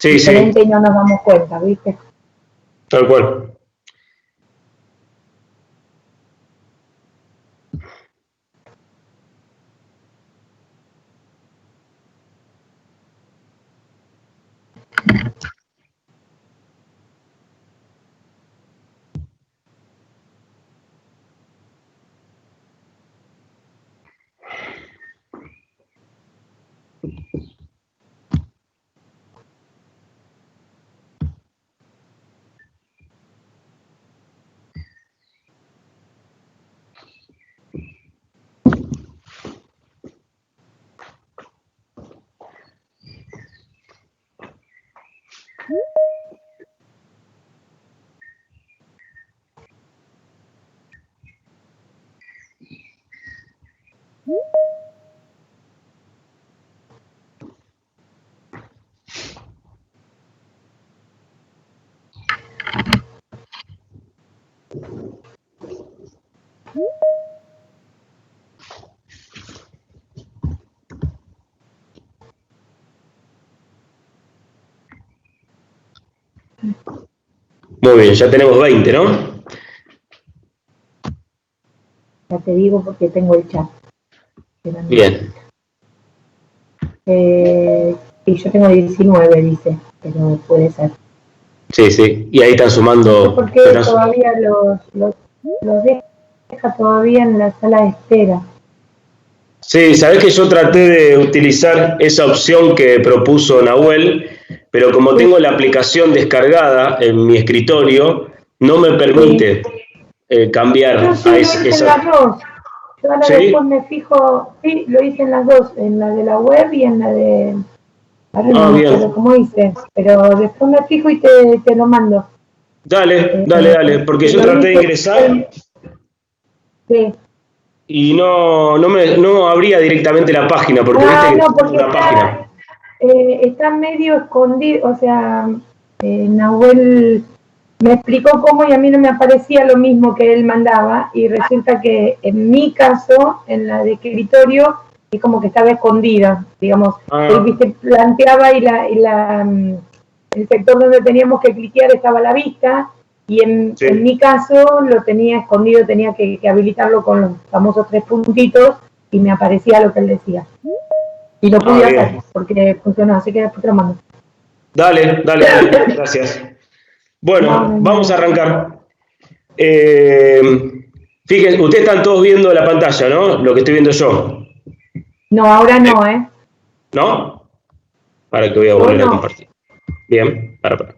diferente y no nos damos cuenta, ¿viste? Tal cual. Muy bien, ya tenemos 20, ¿no? Ya te digo porque tengo el chat. Bien. Y yo tengo 19, dice, pero puede ser. Sí, y ahí están sumando. ¿Por qué todavía los deja todavía en la sala de espera? Sí, sabés que yo traté de utilizar esa opción que propuso Nahuel, pero como tengo la aplicación descargada en mi escritorio, no me permite cambiar a esa. Yo ahora después me fijo, sí, lo hice en las dos, en la de la web y en la de... Pero como hice, pero después me fijo y te lo mando. Dale, porque yo traté de ingresar y no abría directamente la página, porque viste que porque una página. Está medio escondido, o sea, Nahuel me explicó cómo y a mí no me aparecía lo mismo que él mandaba y resulta que en mi caso, en la de escritorio, es como que estaba escondida, digamos, él viste, planteaba y el sector donde teníamos que cliquear estaba a la vista y en mi caso lo tenía escondido, tenía que habilitarlo con los famosos 3 puntitos y me aparecía lo que él decía. Y lo pude hacer porque funcionó, así que después te lo mando. Dale, gracias. Bueno, vamos a arrancar. Fíjense, ustedes están todos viendo la pantalla, ¿no? Lo que estoy viendo yo. No, ahora no, ¿eh? ¿No? Para que voy a volver a compartir. Bien, para.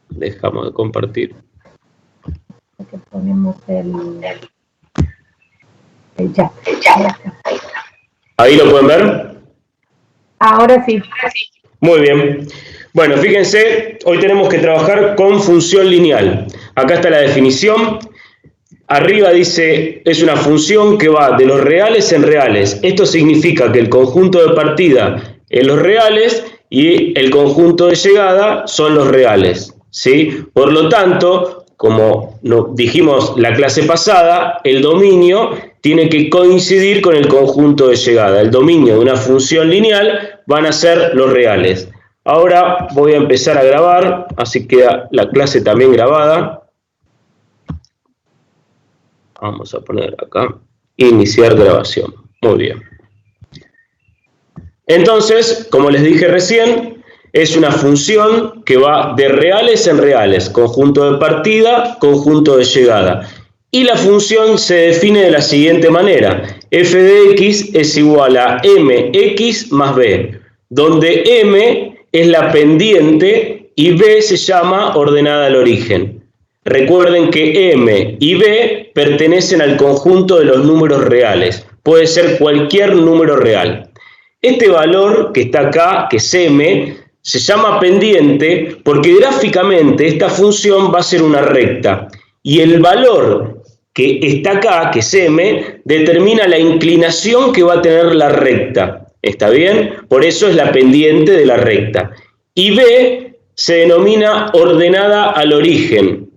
Dejamos de compartir. Que ponemos el chat. ¿Ahí lo pueden ver? Ahora sí. Muy bien. Bueno, fíjense, hoy tenemos que trabajar con función lineal. Acá está la definición. Arriba dice, es una función que va de los reales en reales. Esto significa que el conjunto de partida es los reales y el conjunto de llegada son los reales, ¿sí? Por lo tanto, como dijimos la clase pasada, el dominio tiene que coincidir con el conjunto de llegada. El dominio de una función lineal van a ser los reales. Ahora voy a empezar a grabar, así queda la clase también grabada. Vamos a poner acá, iniciar grabación. Muy bien. Entonces, como les dije recién, es una función que va de reales en reales, conjunto de partida, conjunto de llegada. Y la función se define de la siguiente manera. F de x es igual a mx más b, donde m es la pendiente y b se llama ordenada al origen. Recuerden que m y b pertenecen al conjunto de los números reales. Puede ser cualquier número real. Este valor que está acá, que es m, se llama pendiente porque gráficamente esta función va a ser una recta. Y el valor que está acá, que es m, determina la inclinación que va a tener la recta. ¿Está bien? Por eso es la pendiente de la recta. Y b se denomina ordenada al origen,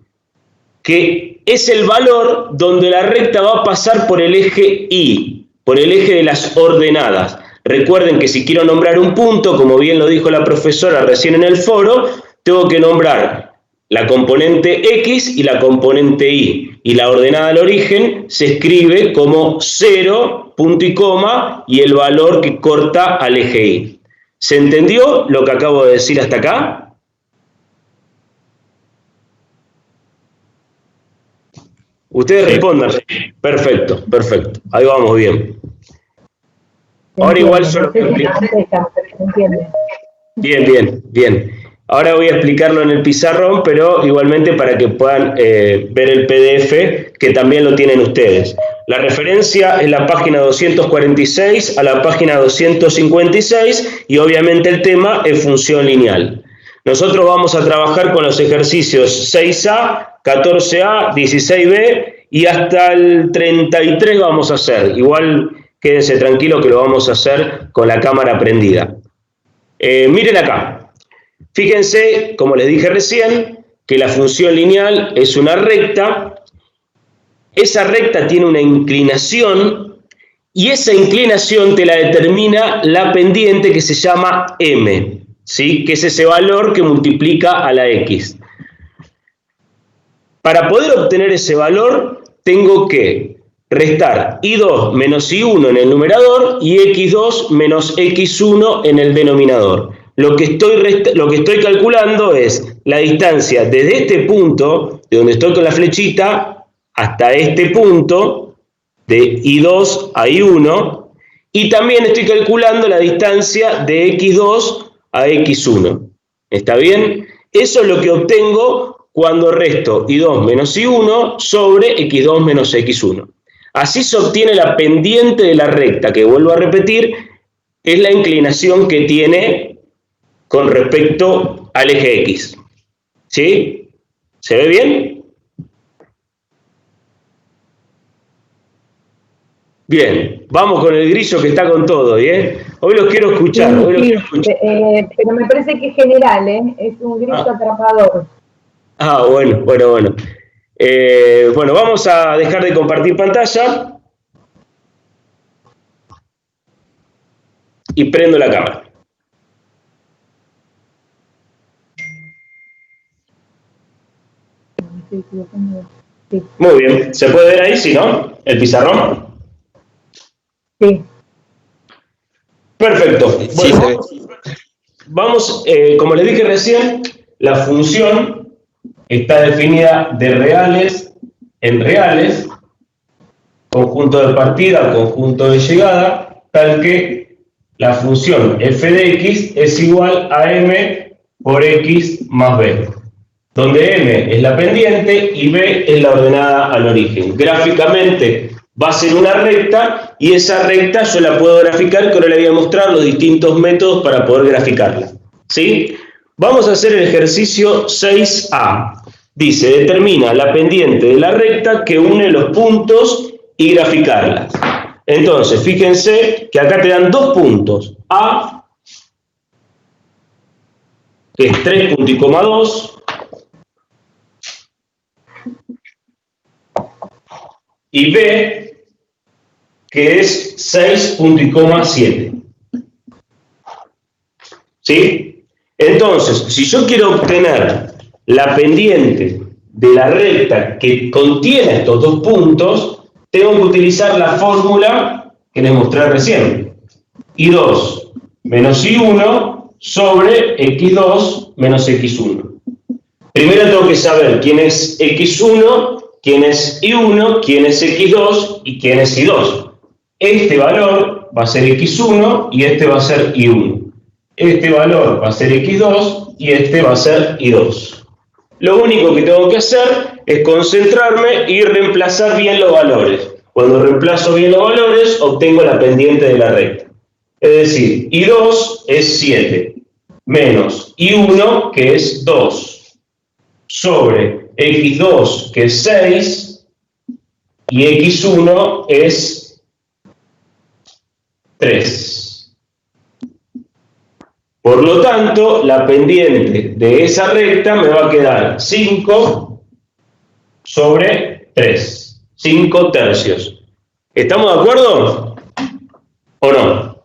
que es el valor donde la recta va a pasar por el eje Y, por el eje de las ordenadas. Recuerden que si quiero nombrar un punto, como bien lo dijo la profesora recién en el foro, tengo que nombrar la componente X y la componente Y. Y la ordenada al origen se escribe como 0, punto y coma, y el valor que corta al eje Y. ¿Se entendió lo que acabo de decir hasta acá? Ustedes respondan. Perfecto, perfecto. Ahí vamos bien. Ahora igual solo... Bien. Ahora voy a explicarlo en el pizarrón, pero igualmente para que puedan ver el PDF, que también lo tienen ustedes. La referencia es la página 246 a la página 256 y obviamente el tema es función lineal. Nosotros vamos a trabajar con los ejercicios 6A, 14A, 16B y hasta el 33 vamos a hacer. Igual quédense tranquilos que lo vamos a hacer con la cámara prendida. Miren acá. Fíjense, como les dije recién, que la función lineal es una recta. Esa recta tiene una inclinación y esa inclinación te la determina la pendiente que se llama m, ¿sí? Que es ese valor que multiplica a la x. Para poder obtener ese valor, tengo que restar y2 menos y1 en el numerador y x2 menos x1 en el denominador. Lo que estoy calculando es la distancia desde este punto, de donde estoy con la flechita, hasta este punto, de I2 a I1, y también estoy calculando la distancia de X2 a X1. ¿Está bien? Eso es lo que obtengo cuando resto I2 menos I1 sobre X2 menos X1. Así se obtiene la pendiente de la recta, que vuelvo a repetir, es la inclinación que tiene con respecto al eje X. ¿Sí? ¿Se ve bien? Bien, vamos con el grillo que está con todo, ¿eh? Hoy los quiero escuchar. Sí, hoy los quiero escuchar. Pero me parece que es general, ¿eh? Es un grillo atrapador. Bueno. Bueno, vamos a dejar de compartir pantalla y prendo la cámara. Muy bien, ¿se puede ver ahí, sí, no? ¿El pizarrón? Sí. Perfecto. Bueno, vamos, como les dije recién, la función está definida de reales en reales, conjunto de partida, conjunto de llegada, tal que la función f de x es igual a m por x más b, donde m es la pendiente y b es la ordenada al origen. Gráficamente va a ser una recta y esa recta yo la puedo graficar, que ahora le voy a mostrar los distintos métodos para poder graficarla. ¿Sí? Vamos a hacer el ejercicio 6A. Dice, determina la pendiente de la recta que une los puntos y graficarla. Entonces, fíjense que acá te dan dos puntos. A, que es 3,2. Y B, que es 6,7. ¿Sí? Entonces, si yo quiero obtener la pendiente de la recta que contiene estos dos puntos, tengo que utilizar la fórmula que les mostré recién. I2 menos I1 sobre X2 menos X1. Primero tengo que saber quién es X1, quién es I1, quién es X2 y quién es I2. Este valor va a ser X1 y este va a ser I1. Este valor va a ser X2 y este va a ser I2. Lo único que tengo que hacer es concentrarme y reemplazar bien los valores. Cuando reemplazo bien los valores, obtengo la pendiente de la recta. Es decir, I2 es 7, menos I1, que es 2, sobre X2, que es 6, y X1 es 3. Por lo tanto, la pendiente de esa recta me va a quedar 5 sobre 3. 5 tercios. ¿Estamos de acuerdo? ¿O no?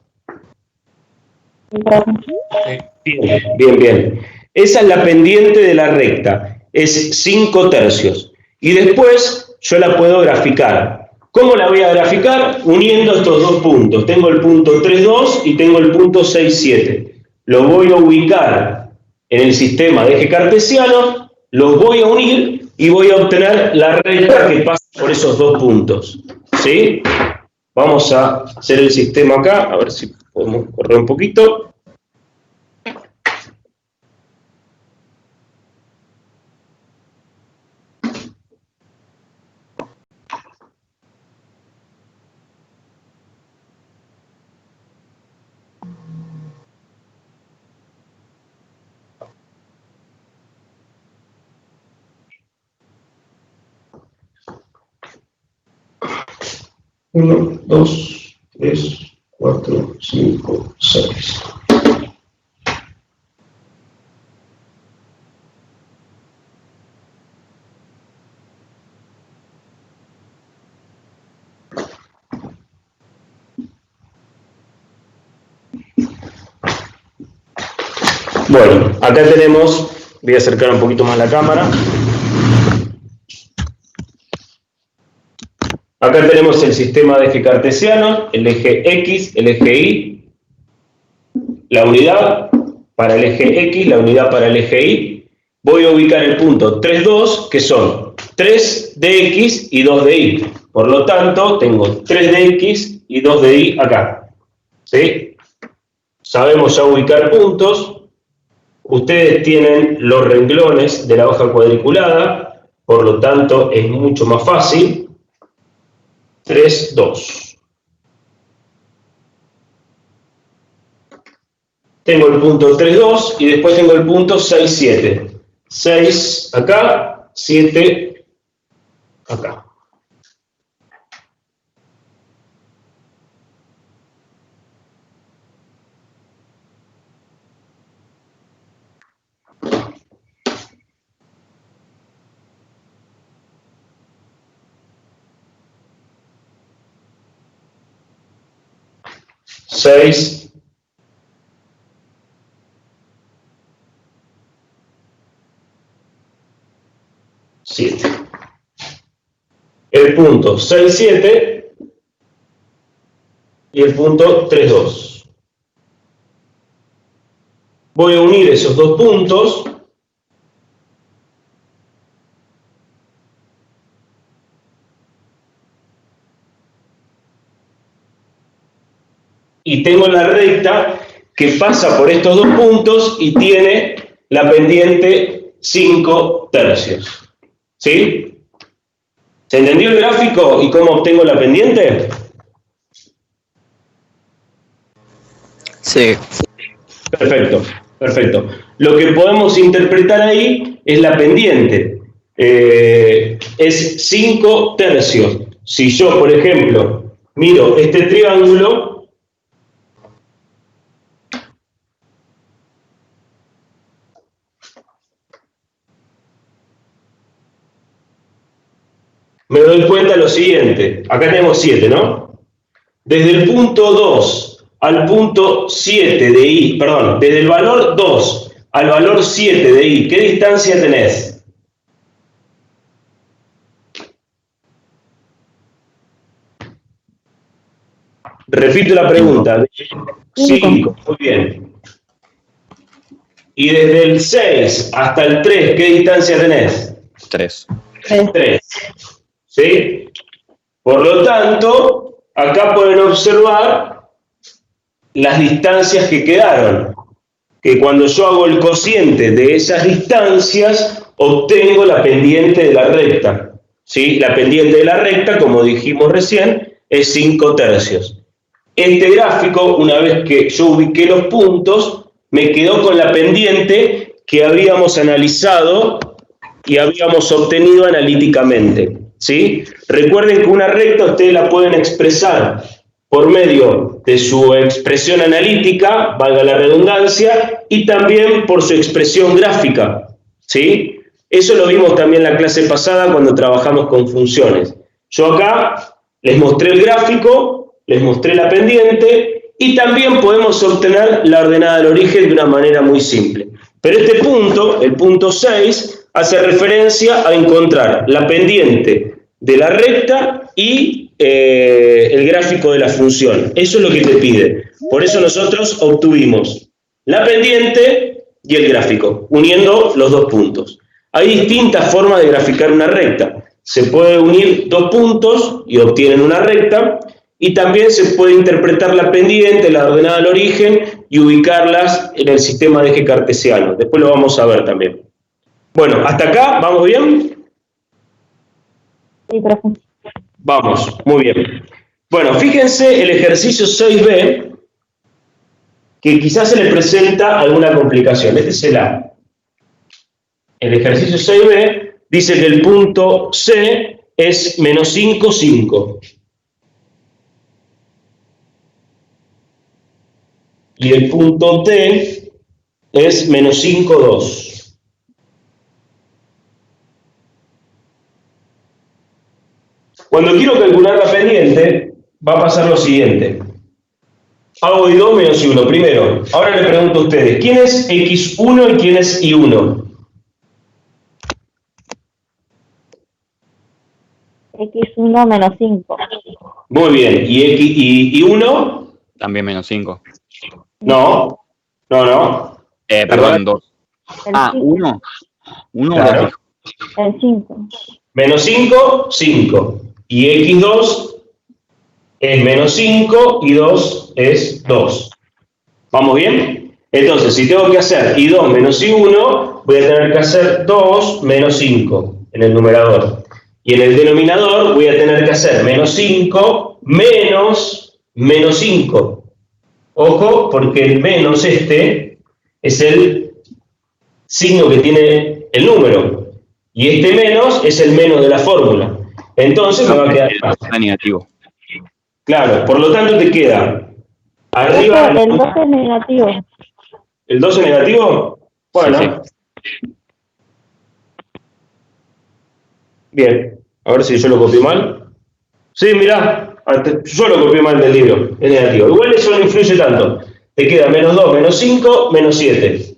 Bien, bien, bien. Esa es la pendiente de la recta, es 5 tercios. Y después yo la puedo graficar. ¿Cómo la voy a graficar? Uniendo estos dos puntos. Tengo el punto 3,2 y tengo el punto 6,7. Lo voy a ubicar en el sistema de eje cartesiano, los voy a unir y voy a obtener la recta que pasa por esos dos puntos. ¿Sí? Vamos a hacer el sistema acá, a ver si podemos correr un poquito. Uno, dos, tres, cuatro, cinco, seis. Bueno, acá tenemos, voy a acercar un poquito más la cámara. Acá tenemos el sistema de eje cartesiano, el eje X, el eje Y, la unidad para el eje X, la unidad para el eje Y. Voy a ubicar el punto 3,2, que son 3 de X y 2 de Y. Por lo tanto, tengo 3 de X y 2 de Y acá. ¿Sí? Sabemos ya ubicar puntos. Ustedes tienen los renglones de la hoja cuadriculada, por lo tanto es mucho más fácil. 3,2. Tengo el punto 3,2 y después tengo el punto 6,7. 6 acá, 7 acá. Seis, siete. El punto 6,7 y el punto 3,2. Voy a unir esos dos puntos. Y tengo la recta que pasa por estos dos puntos y tiene la pendiente 5 tercios. ¿Sí? ¿Se entendió el gráfico y cómo obtengo la pendiente? Sí. Perfecto, perfecto. Lo que podemos interpretar ahí es la pendiente. Es 5 tercios. Si yo, por ejemplo, miro este triángulo, me doy cuenta de lo siguiente. Acá tenemos 7, ¿no? Desde el punto 2 al punto 7 de Y, perdón, desde el valor 2 al valor 7 de Y, ¿qué distancia tenés? Repito la pregunta. 5, muy bien. Y desde el 6 hasta el 3, ¿qué distancia tenés? 3. 3. ¿Sí? Por lo tanto, acá pueden observar las distancias que quedaron. Que cuando yo hago el cociente de esas distancias, obtengo la pendiente de la recta. ¿Sí? La pendiente de la recta, como dijimos recién, es 5 tercios. Este gráfico, una vez que yo ubiqué los puntos, me quedó con la pendiente que habíamos analizado y habíamos obtenido analíticamente. ¿Sí? Recuerden que una recta ustedes la pueden expresar por medio de su expresión analítica, valga la redundancia, y también por su expresión gráfica. ¿Sí? Eso lo vimos también en la clase pasada cuando trabajamos con funciones. Yo acá les mostré el gráfico, les mostré la pendiente y también podemos obtener la ordenada del origen de una manera muy simple. Pero este punto, el punto 6, hace referencia a encontrar la pendiente de la recta y el gráfico de la función. Eso es lo que te pide. Por eso nosotros obtuvimos la pendiente y el gráfico, uniendo los dos puntos. Hay distintas formas de graficar una recta. Se puede unir dos puntos y obtienen una recta, y también se puede interpretar la pendiente, la ordenada del origen, y ubicarlas en el sistema de eje cartesiano. Después lo vamos a ver también. Bueno, ¿hasta acá? ¿Vamos bien? Sí, profe. Vamos, muy bien. Bueno, fíjense el ejercicio 6b, que quizás se le presenta alguna complicación. Este es el A. El ejercicio 6b dice que el punto C es menos 5, 5. Y el punto D es menos 5, 2. Cuando quiero calcular la pendiente, va a pasar lo siguiente. Hago I2 menos I1. Primero, ahora le pregunto a ustedes, ¿quién es X1 y quién es I1? X1 menos 5. Muy bien. ¿Y I1? También menos 5. No. Perdón, 2. El Ah, 5. 1. 1 Claro. El 5. Menos 5, 5. Y X2 es menos 5 y 2 es 2. ¿Vamos bien? Entonces, si tengo que hacer I2 menos I1, voy a tener que hacer 2 menos 5 en el numerador. Y en el denominador voy a tener que hacer menos 5 menos 5. Ojo, porque el menos este es el signo que tiene el número. Y este menos es el menos de la fórmula. Entonces me va a quedar negativo. Claro, por lo tanto te queda arriba... El 2 es negativo. ¿El 2 es negativo? Bueno. Sí. Bien, a ver si yo lo copié mal. Sí, mirá, yo lo copié mal del libro, es negativo. Igual eso no influye tanto. Te queda menos 2, menos 5, menos 7.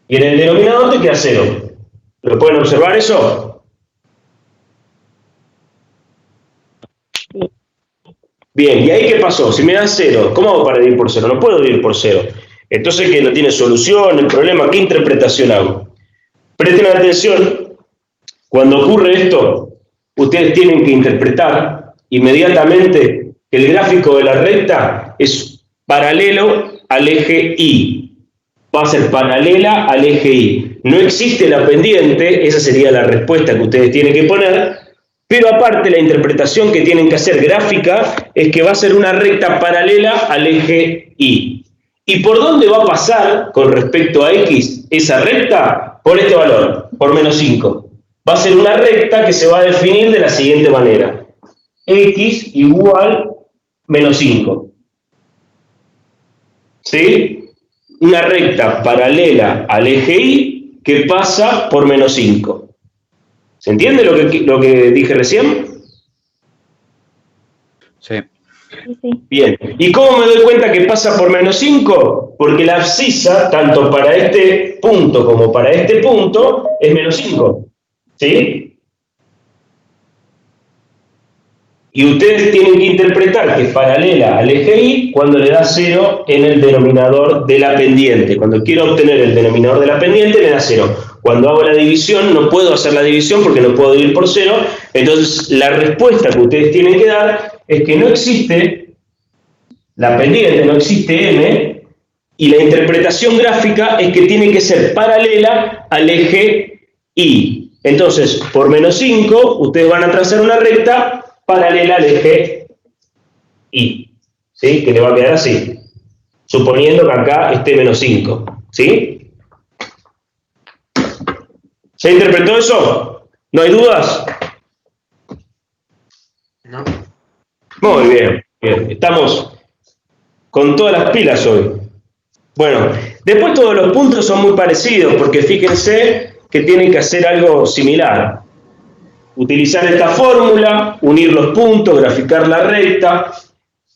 Y en el denominador te queda 0. ¿Lo pueden observar eso? Sí. Bien, ¿y ahí qué pasó? Si me dan 0, ¿cómo hago para dividir por 0? No puedo dividir por 0. Entonces, ¿qué? No tiene solución, el problema, ¿qué interpretación hago? Presten atención, cuando ocurre esto, ustedes tienen que interpretar inmediatamente que el gráfico de la recta es paralelo al eje Y. Va a ser paralela al eje Y. No existe la pendiente, esa sería la respuesta que ustedes tienen que poner, pero aparte la interpretación que tienen que hacer gráfica es que va a ser una recta paralela al eje Y. ¿Y por dónde va a pasar con respecto a X esa recta? Por este valor, por menos 5. Va a ser una recta que se va a definir de la siguiente manera. X igual menos 5. ¿Sí? Una recta paralela al eje Y que pasa por menos 5. ¿Se entiende lo que dije recién? Sí. Sí. Bien. ¿Y cómo me doy cuenta que pasa por menos 5? Porque la abscisa, tanto para este punto como para este punto, es menos 5. ¿Sí? Y ustedes tienen que interpretar que es paralela al eje Y cuando le da 0 en el denominador de la pendiente. Cuando quiero obtener el denominador de la pendiente, le da 0. Cuando hago la división, no puedo hacer la división porque no puedo dividir por 0. Entonces, la respuesta que ustedes tienen que dar es que no existe la pendiente, no existe M, y la interpretación gráfica es que tiene que ser paralela al eje Y. Entonces, por menos 5, ustedes van a trazar una recta paralela al eje Y, ¿sí? Que le va a quedar así, suponiendo que acá esté menos 5, ¿sí? ¿Se interpretó eso? ¿No hay dudas? No. Muy bien, bien. Estamos con todas las pilas hoy. Bueno, después todos los puntos son muy parecidos, porque fíjense que tienen que hacer algo similar. Utilizar esta fórmula, unir los puntos, graficar la recta,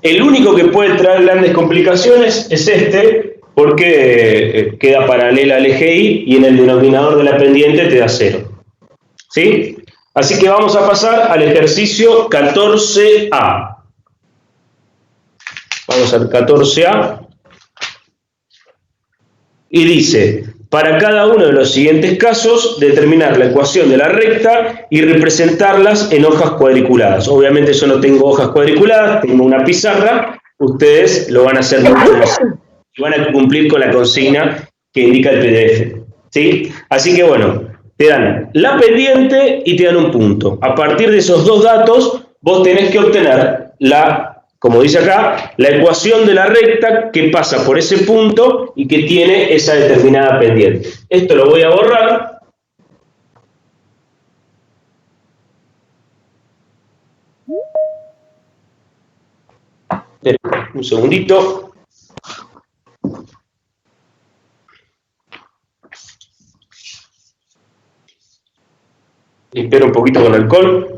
El único que puede traer grandes complicaciones es este, porque queda paralela al eje Y y en el denominador de la pendiente te da 0. ¿Sí? Así que vamos a pasar al ejercicio 14A. Vamos al 14A. Y dice, para cada uno de los siguientes casos, determinar la ecuación de la recta y representarlas en hojas cuadriculadas. Obviamente yo no tengo hojas cuadriculadas, tengo una pizarra, ustedes lo van a hacer y van a cumplir con la consigna que indica el PDF. ¿Sí? Así que bueno, te dan la pendiente y te dan un punto. A partir de esos dos datos, vos tenés que obtener como dice acá, la ecuación de la recta que pasa por ese punto y que tiene esa determinada pendiente. Esto lo voy a borrar. Un segundito. Espero un poquito con alcohol.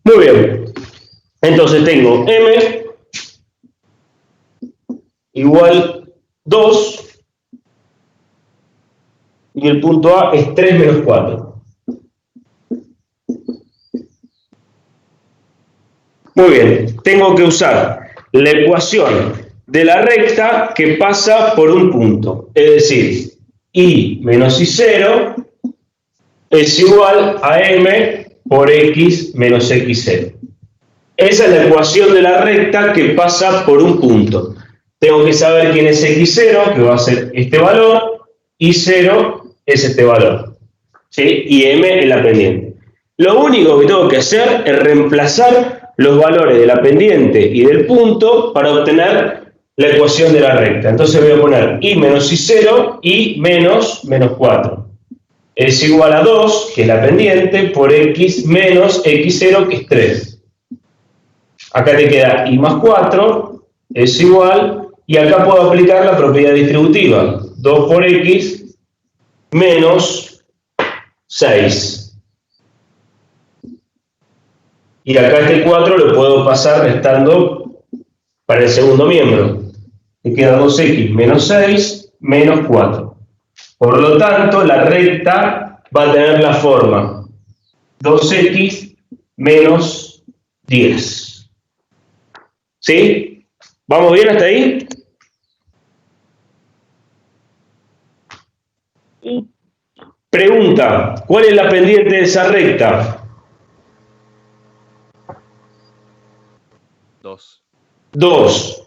Muy bien, entonces tengo M igual 2 y el punto A es 3 menos 4. Muy bien, tengo que usar la ecuación de la recta que pasa por un punto, es decir, Y menos I0 es igual a M por X menos X0. Esa es la ecuación de la recta que pasa por un punto. Tengo que saber quién es X0, que va a ser este valor, y 0 es este valor, ¿sí? Y M es la pendiente. Lo único que tengo que hacer es reemplazar los valores de la pendiente y del punto para obtener la ecuación de la recta. Entonces voy a poner I menos I0 y menos 4. Es igual a 2, que es la pendiente, por X menos X0, que es 3. Acá te queda I más 4, es igual, y acá puedo aplicar la propiedad distributiva. 2 por X menos 6. Y acá este 4 lo puedo pasar restando para el segundo miembro. Me queda 2X menos 6 menos 4. Por lo tanto, la recta va a tener la forma 2X menos 10. ¿Sí? ¿Vamos bien hasta ahí? Sí. Pregunta, ¿cuál es la pendiente de esa recta? 2. 2.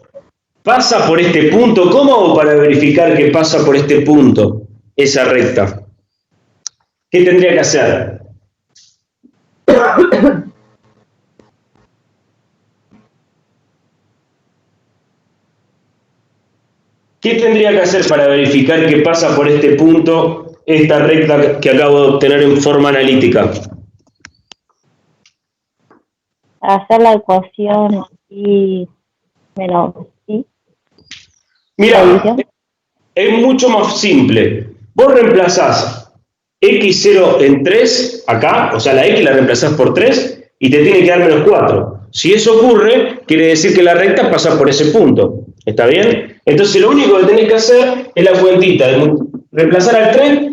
¿Pasa por este punto? ¿Cómo hago para verificar que pasa por este punto esa recta? ¿Qué tendría que hacer? ¿Qué tendría que hacer para verificar que pasa por este punto esta recta que acabo de obtener en forma analítica? Hacer la ecuación Y menos I. Mira, es mucho más simple. Vos reemplazás X0 en 3 acá, o sea, la X la reemplazás por 3 y te tiene que dar menos 4. Si eso ocurre, quiere decir que la recta pasa por ese punto. ¿Está bien? Entonces lo único que tenés que hacer es la cuentita de reemplazar al 3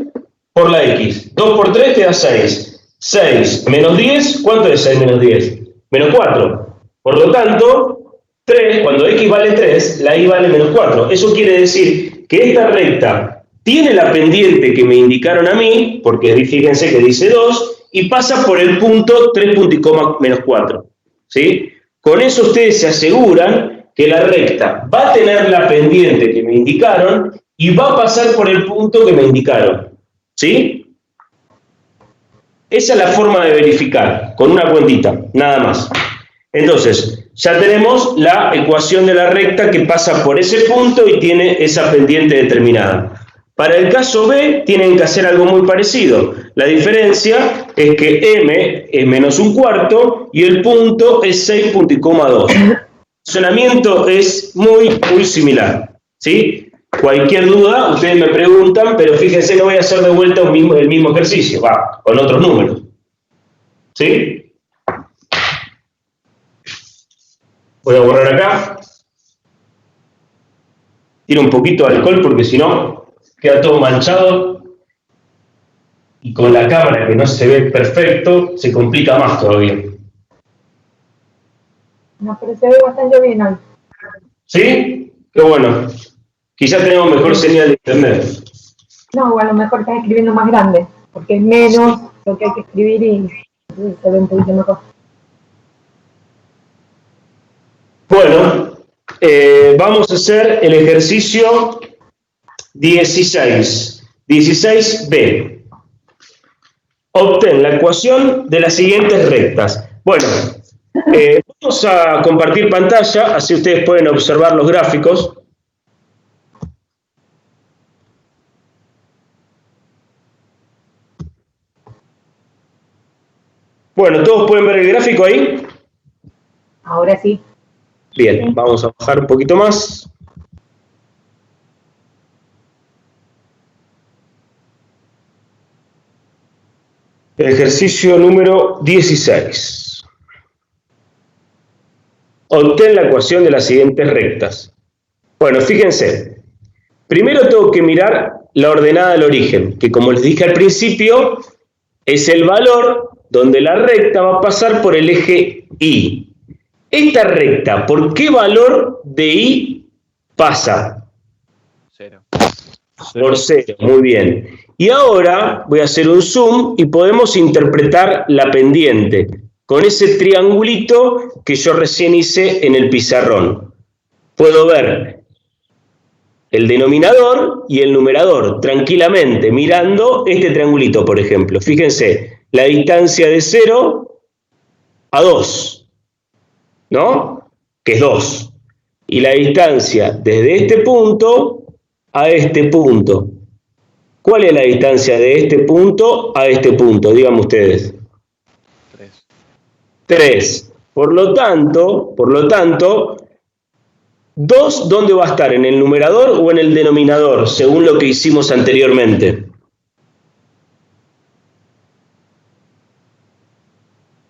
por la X. 2 por 3 te da 6. 6 menos 10, ¿cuánto es 6 menos 10? Menos 4. Por lo tanto, 3, cuando X vale 3, la Y vale menos 4. Eso quiere decir que esta recta tiene la pendiente que me indicaron a mí, porque fíjense que dice 2, y pasa por el punto 3 punto y coma menos 4. ¿Sí? Con eso ustedes se aseguran que la recta va a tener la pendiente que me indicaron y va a pasar por el punto que me indicaron. ¿Sí? Esa es la forma de verificar, con una cuentita, nada más. Entonces, ya tenemos la ecuación de la recta que pasa por ese punto y tiene esa pendiente determinada. Para el caso B tienen que hacer algo muy parecido. La diferencia es que M es menos un cuarto y el punto es 6,2. El funcionamiento es muy similar, ¿sí? Cualquier duda, ustedes me preguntan, pero fíjense, no voy a hacer de vuelta el mismo ejercicio, va, con otros números. ¿Sí? Voy a borrar acá. Tiro un poquito de alcohol porque si no queda todo manchado. Y con la cámara que no se ve perfecto, se complica más todavía. No, pero se ve bastante bien hoy. ¿Sí? Qué bueno. Quizás tenemos mejor señal de internet. No, o a lo mejor estás escribiendo más grande, porque es menos lo que hay que escribir y se ve un poquito mejor. Bueno, vamos a hacer el ejercicio 16. 16b. Obtén la ecuación de las siguientes rectas. Bueno, vamos a compartir pantalla, así ustedes pueden observar los gráficos. Bueno, ¿todos pueden ver el gráfico ahí? Ahora sí. Bien, vamos a bajar un poquito más. Ejercicio número 16. Obtén la ecuación de las siguientes rectas. Bueno, fíjense. Primero tengo que mirar la ordenada del origen, que como les dije al principio, es el valor donde la recta va a pasar por el eje Y. Esta recta, ¿por qué valor de Y pasa? 0. Por 0, muy bien. Y ahora voy a hacer un zoom y podemos interpretar la pendiente con ese triangulito que yo recién hice en el pizarrón. Puedo ver el denominador y el numerador tranquilamente mirando este triangulito, por ejemplo. Fíjense, la distancia de 0 a 2, ¿no? Que es 2. Y la distancia desde este punto a este punto. ¿Cuál es la distancia de este punto a este punto? Díganme ustedes. 3. 3. Por lo tanto, 2, ¿dónde va a estar? ¿En el numerador o en el denominador? Según lo que hicimos anteriormente.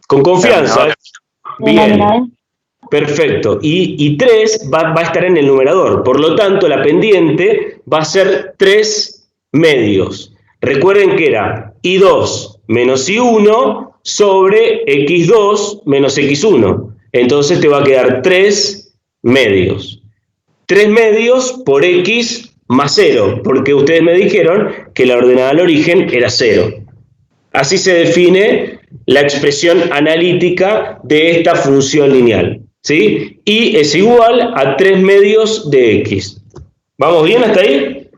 Con confianza. Bien. Perfecto. Y 3 va a estar en el numerador. Por lo tanto, la pendiente va a ser 3 medios. Recuerden que era I2 menos I1 sobre X2 menos X1. Entonces te va a quedar 3 medios. 3 medios por X más 0, porque ustedes me dijeron que la ordenada al origen era 0. Así se define la expresión analítica de esta función lineal, ¿sí? Y es igual a 3 medios de X. ¿Vamos bien hasta ahí?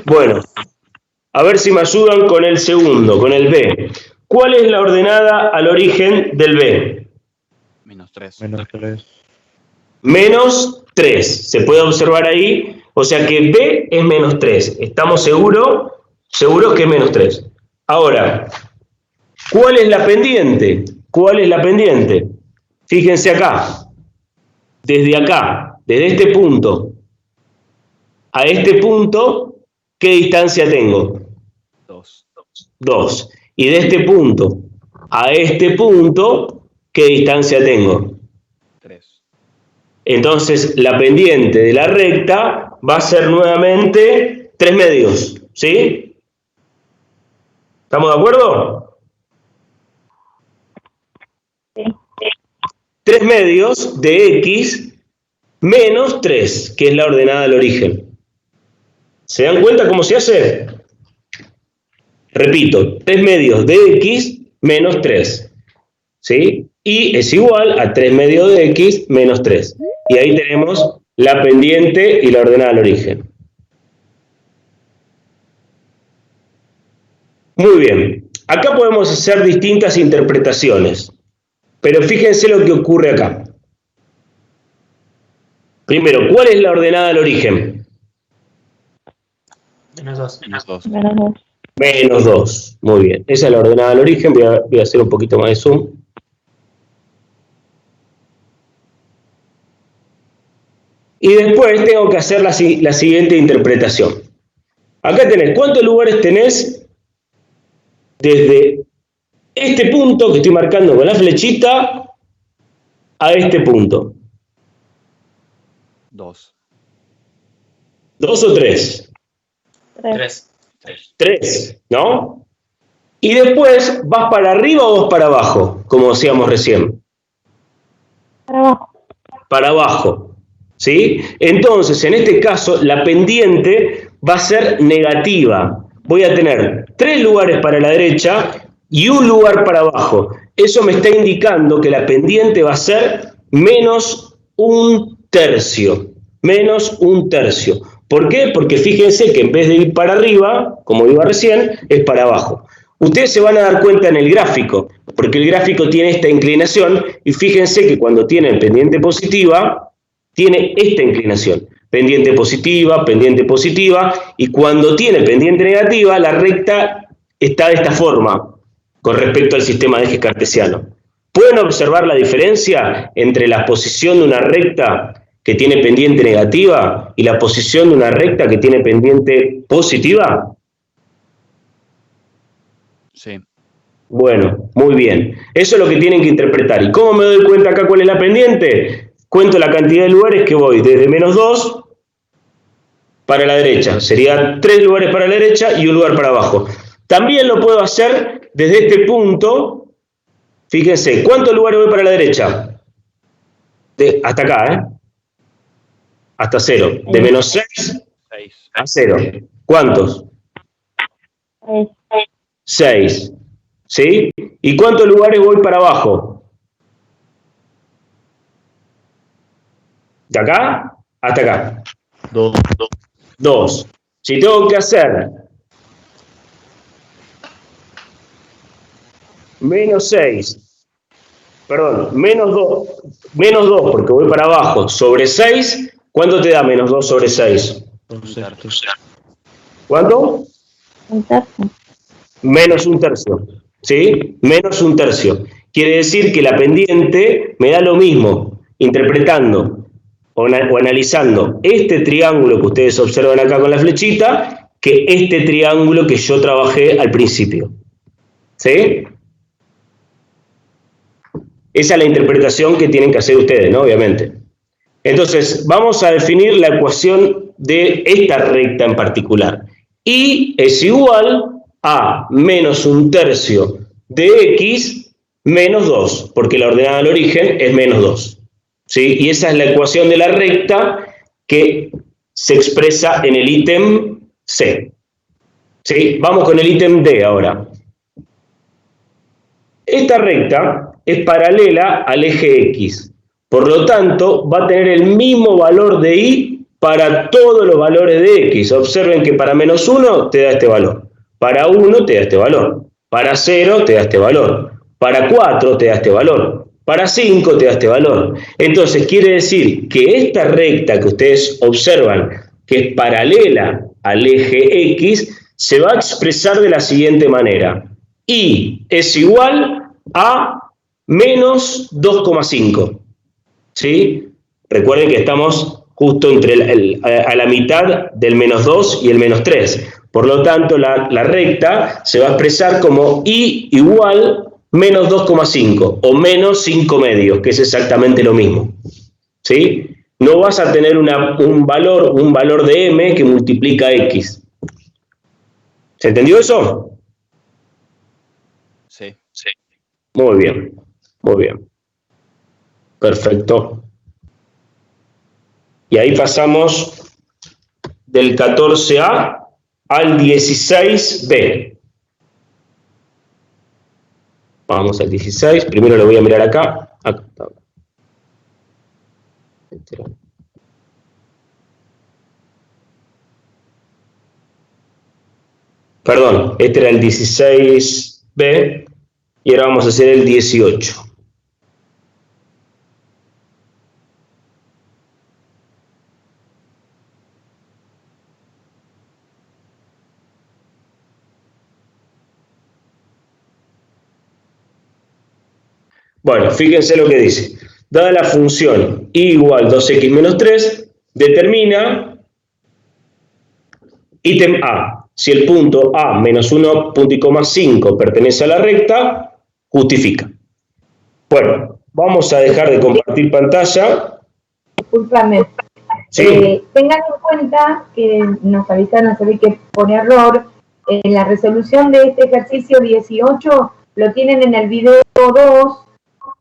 Bueno, a ver si me ayudan con el segundo, con el B. ¿Cuál es la ordenada al origen del B? Menos 3. Menos 3. Se puede observar ahí. O sea que B es menos 3. ¿Estamos seguros? Seguros que es menos 3. Ahora, ¿cuál es la pendiente? ¿Cuál es la pendiente? Fíjense acá. Desde este punto a este punto, ¿qué distancia tengo? 2. 2. Y de este punto a este punto, ¿qué distancia tengo? 3. Entonces, la pendiente de la recta va a ser nuevamente 3 medios, ¿sí? ¿Estamos de acuerdo? Sí. 3 medios de X menos 3, que es la ordenada del origen. ¿Se dan cuenta cómo se hace? Repito, 3 medios de X menos 3, ¿sí? Y es igual a 3 medios de X menos 3. Y ahí tenemos la pendiente y la ordenada del origen. Muy bien. Acá podemos hacer distintas interpretaciones, pero fíjense lo que ocurre acá. Primero, ¿cuál es la ordenada del origen? -2. Menos 2. Menos 2. Muy bien. Esa es la ordenada del origen. Voy a hacer un poquito más de zoom. Y después tengo que hacer la siguiente interpretación. Acá tenés, ¿cuántos lugares tenés desde este punto que estoy marcando con la flechita a este punto? 2. ¿2 o 3? 3. 3, ¿no? Y después, ¿vas para arriba o vas para abajo? Como decíamos recién. Para abajo. Para abajo, ¿sí? Entonces, en este caso, la pendiente va a ser negativa. Voy a tener 3 lugares para la derecha y 1 lugar para abajo. Eso me está indicando que la pendiente va a ser menos 1/3. Menos 1/3. ¿Por qué? Porque fíjense que en vez de ir para arriba, como iba recién, es para abajo. Ustedes se van a dar cuenta en el gráfico, porque el gráfico tiene esta inclinación, y fíjense que cuando tiene pendiente positiva, tiene esta inclinación. Pendiente positiva, y cuando tiene pendiente negativa, la recta está de esta forma, con respecto al sistema de eje cartesiano. ¿Pueden observar la diferencia entre la posición de una recta que tiene pendiente negativa y la posición de una recta que tiene pendiente positiva? Sí. Bueno, muy bien. Eso es lo que tienen que interpretar. ¿Y cómo me doy cuenta acá cuál es la pendiente? Cuento la cantidad de lugares que voy desde menos 2 para la derecha. Sería 3 lugares para la derecha y 1 lugar para abajo. También lo puedo hacer desde este punto. Fíjense, ¿cuántos lugares voy para la derecha? Hasta acá, ¿eh? Hasta 0. De menos 6 6. a 0. ¿Cuántos? 6. 6. ¿Sí? ¿Y cuántos lugares voy para abajo? ¿De acá? Hasta acá. 2. 2. Si tengo que hacer menos 6, perdón, menos 2 porque voy para abajo, sobre 6, ¿cuánto te da menos 2 sobre 6? 1/3. ¿Cuánto? 1/3. Menos 1/3, ¿sí? Menos 1/3. Quiere decir que la pendiente me da lo mismo, interpretando o analizando este triángulo que ustedes observan acá con la flechita, que este triángulo que yo trabajé al principio. ¿Sí? Esa es la interpretación que tienen que hacer ustedes, ¿no? Obviamente. Entonces, vamos a definir la ecuación de esta recta en particular. Y es igual a menos 1/3 de x menos 2, porque la ordenada del origen es menos 2. ¿Sí? Y esa es la ecuación de la recta que se expresa en el ítem C. ¿Sí? Vamos con el ítem D ahora. Esta recta es paralela al eje X. Por lo tanto, va a tener el mismo valor de Y para todos los valores de X. Observen que para menos 1 te da este valor. Para 1 te da este valor. Para 0 te da este valor. Para 4 te da este valor. Para 5 te da este valor. Entonces, quiere decir que esta recta que ustedes observan, que es paralela al eje X, se va a expresar de la siguiente manera. Y es igual a menos 2,5. ¿Sí? Recuerden que estamos justo a la mitad del menos 2 y el menos 3. Por lo tanto, la recta se va a expresar como y igual menos 2,5 o menos 5 medios, que es exactamente lo mismo. ¿Sí? No vas a tener un valor de m que multiplica x. ¿Se entendió eso? Sí. Muy bien, muy bien. Perfecto. Y ahí pasamos del 14A al 16B. Vamos al 16. Primero lo voy a mirar acá. Perdón, este era el 16b y ahora vamos a hacer el 18. Bueno, fíjense lo que dice. Dada la función y igual 2x menos 3, determina ítem A. Si el punto A menos 1, punto y coma 5 pertenece a la recta, justifica. Bueno, vamos a dejar de compartir pantalla. Discúlpame. Sí. Tengan en cuenta que nos avisaron, se ve que por error, la resolución de este ejercicio 18 lo tienen en el video 2,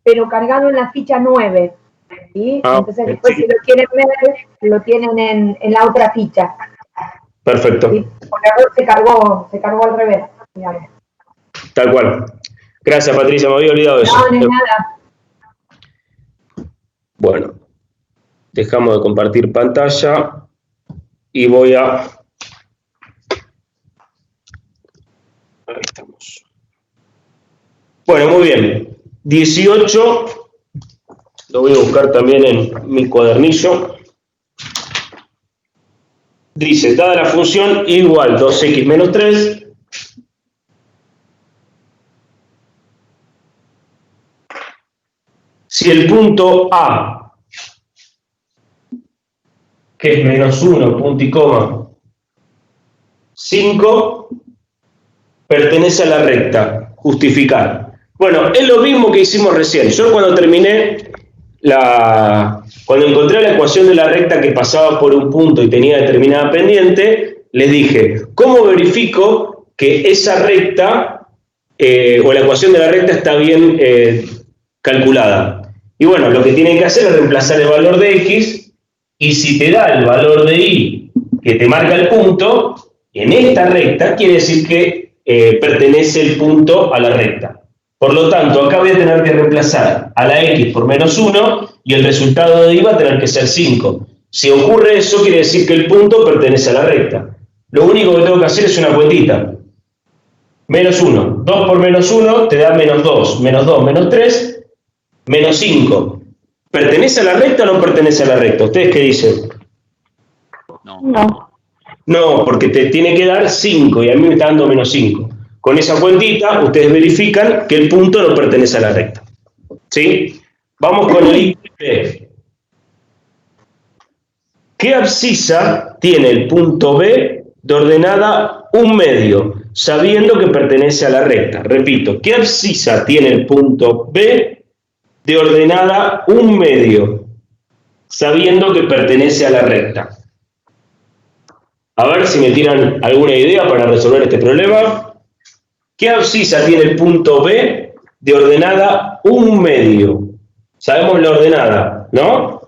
pero cargado en la ficha 9. ¿Sí? Entonces después si lo quieren ver, lo tienen en la otra ficha. Perfecto. ¿Sí? Por error se cargó al revés, digamos. Tal cual. Gracias, Patricia, me había olvidado eso. No, no es nada. Bueno, dejamos de compartir pantalla y voy a... Ahí estamos. Bueno, muy bien. 18, lo voy a buscar también en mi cuadernillo. Dice, dada la función igual 2x menos 3, si el punto A, que es menos 1, punto y coma, 5, pertenece a la recta, justificar. Bueno, es lo mismo que hicimos recién. Yo cuando terminé cuando encontré la ecuación de la recta que pasaba por un punto y tenía determinada pendiente, les dije, ¿cómo verifico que esa recta o la ecuación de la recta está bien calculada? Y bueno, lo que tienen que hacer es reemplazar el valor de x, y si te da el valor de y que te marca el punto, en esta recta quiere decir que pertenece el punto a la recta. Por lo tanto, acá voy a tener que reemplazar a la x por menos 1 y el resultado de y va a tener que ser 5. Si ocurre eso, quiere decir que el punto pertenece a la recta. Lo único que tengo que hacer es una cuentita. Menos 1. 2 por menos 1 te da menos 2. Menos 2, menos 3, menos 5. ¿Pertenece a la recta o no pertenece a la recta? ¿Ustedes qué dicen? No. No. No, porque te tiene que dar 5 y a mí me está dando menos 5. Con esa cuentita, ustedes verifican que el punto no pertenece a la recta. ¿Sí? Vamos con el ítem. ¿Qué abscisa tiene el punto B de ordenada 1 medio, sabiendo que pertenece a la recta? Repito, ¿qué abscisa tiene el punto B de ordenada 1 medio, sabiendo que pertenece a la recta? A ver si me tiran alguna idea para resolver este problema. ¿Qué abscisa tiene el punto B de ordenada 1 medio? Sabemos la ordenada, ¿no?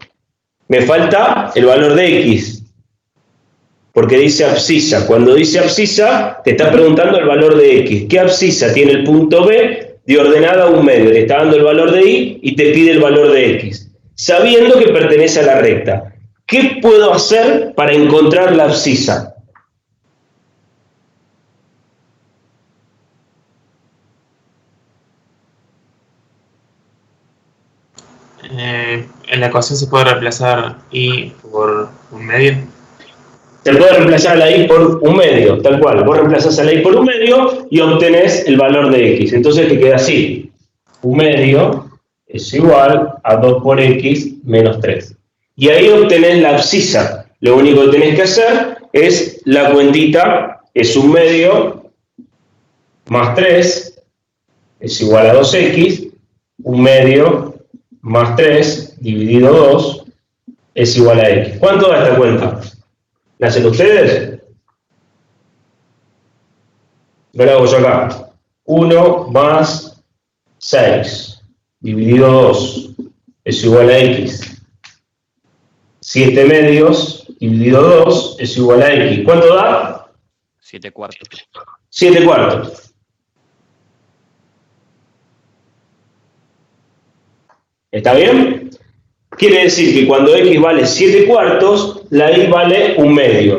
Me falta el valor de x, porque dice abscisa. Cuando dice abscisa, te está preguntando el valor de x. ¿Qué abscisa tiene el punto B de ordenada 1 medio? Te está dando el valor de y y te pide el valor de x, sabiendo que pertenece a la recta. ¿Qué puedo hacer para encontrar la abscisa? En la ecuación se puede reemplazar y por 1 medio. Se puede reemplazar a la y por 1 medio, tal cual. Vos reemplazás a la y por 1 medio y obtenés el valor de x. Entonces te queda así. 1 medio es igual a 2 por x menos 3. Y ahí obtenés la abscisa. Lo único que tenés que hacer es la cuentita, es 1 medio más 3 es igual a 2x, 1 medio más 3 dividido 2 es igual a x. ¿Cuánto da esta cuenta? ¿La hacen ustedes? Yo la hago yo acá. 1 más 6 dividido 2 es igual a x. 7 medios dividido 2 es igual a x. ¿Cuánto da? 7 cuartos. 7 cuartos. ¿Está bien? Quiere decir que cuando x vale 7 cuartos, la y vale 1 medio.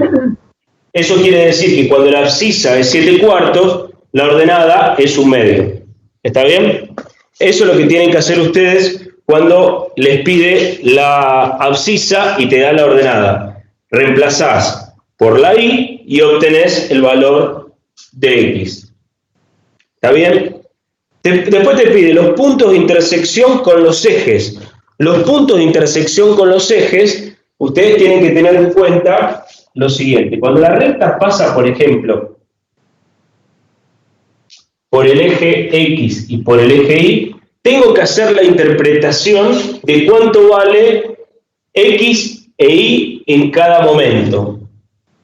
Eso quiere decir que cuando la abscisa es 7/4, la ordenada es 1/2. ¿Está bien? Eso es lo que tienen que hacer ustedes cuando les pide la abscisa y te da la ordenada. Reemplazás por la y obtenés el valor de x. ¿Está bien? Después te pide los puntos de intersección con los ejes. Los puntos de intersección con los ejes, ustedes tienen que tener en cuenta lo siguiente. Cuando la recta pasa, por ejemplo, por el eje X y por el eje Y, tengo que hacer la interpretación de cuánto vale X e Y en cada momento.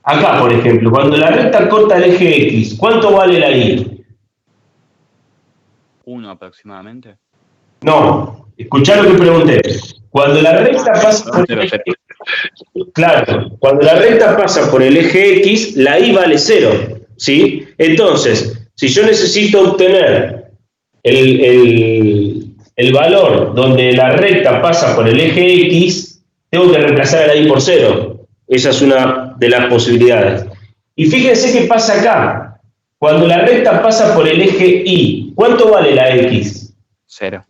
Acá, por ejemplo, cuando la recta corta el eje X, ¿cuánto vale la Y? 1 aproximadamente. No, escuchá lo que pregunté. Cuando la recta pasa por el eje, claro, cuando la recta pasa por el eje X, la Y vale 0, ¿sí? Entonces, si yo necesito obtener el valor donde la recta pasa por el eje X, tengo que reemplazar a la Y por 0. Esa es una de las posibilidades. Y fíjense qué pasa acá. Cuando la recta pasa por el eje Y, ¿cuánto vale la X? 0.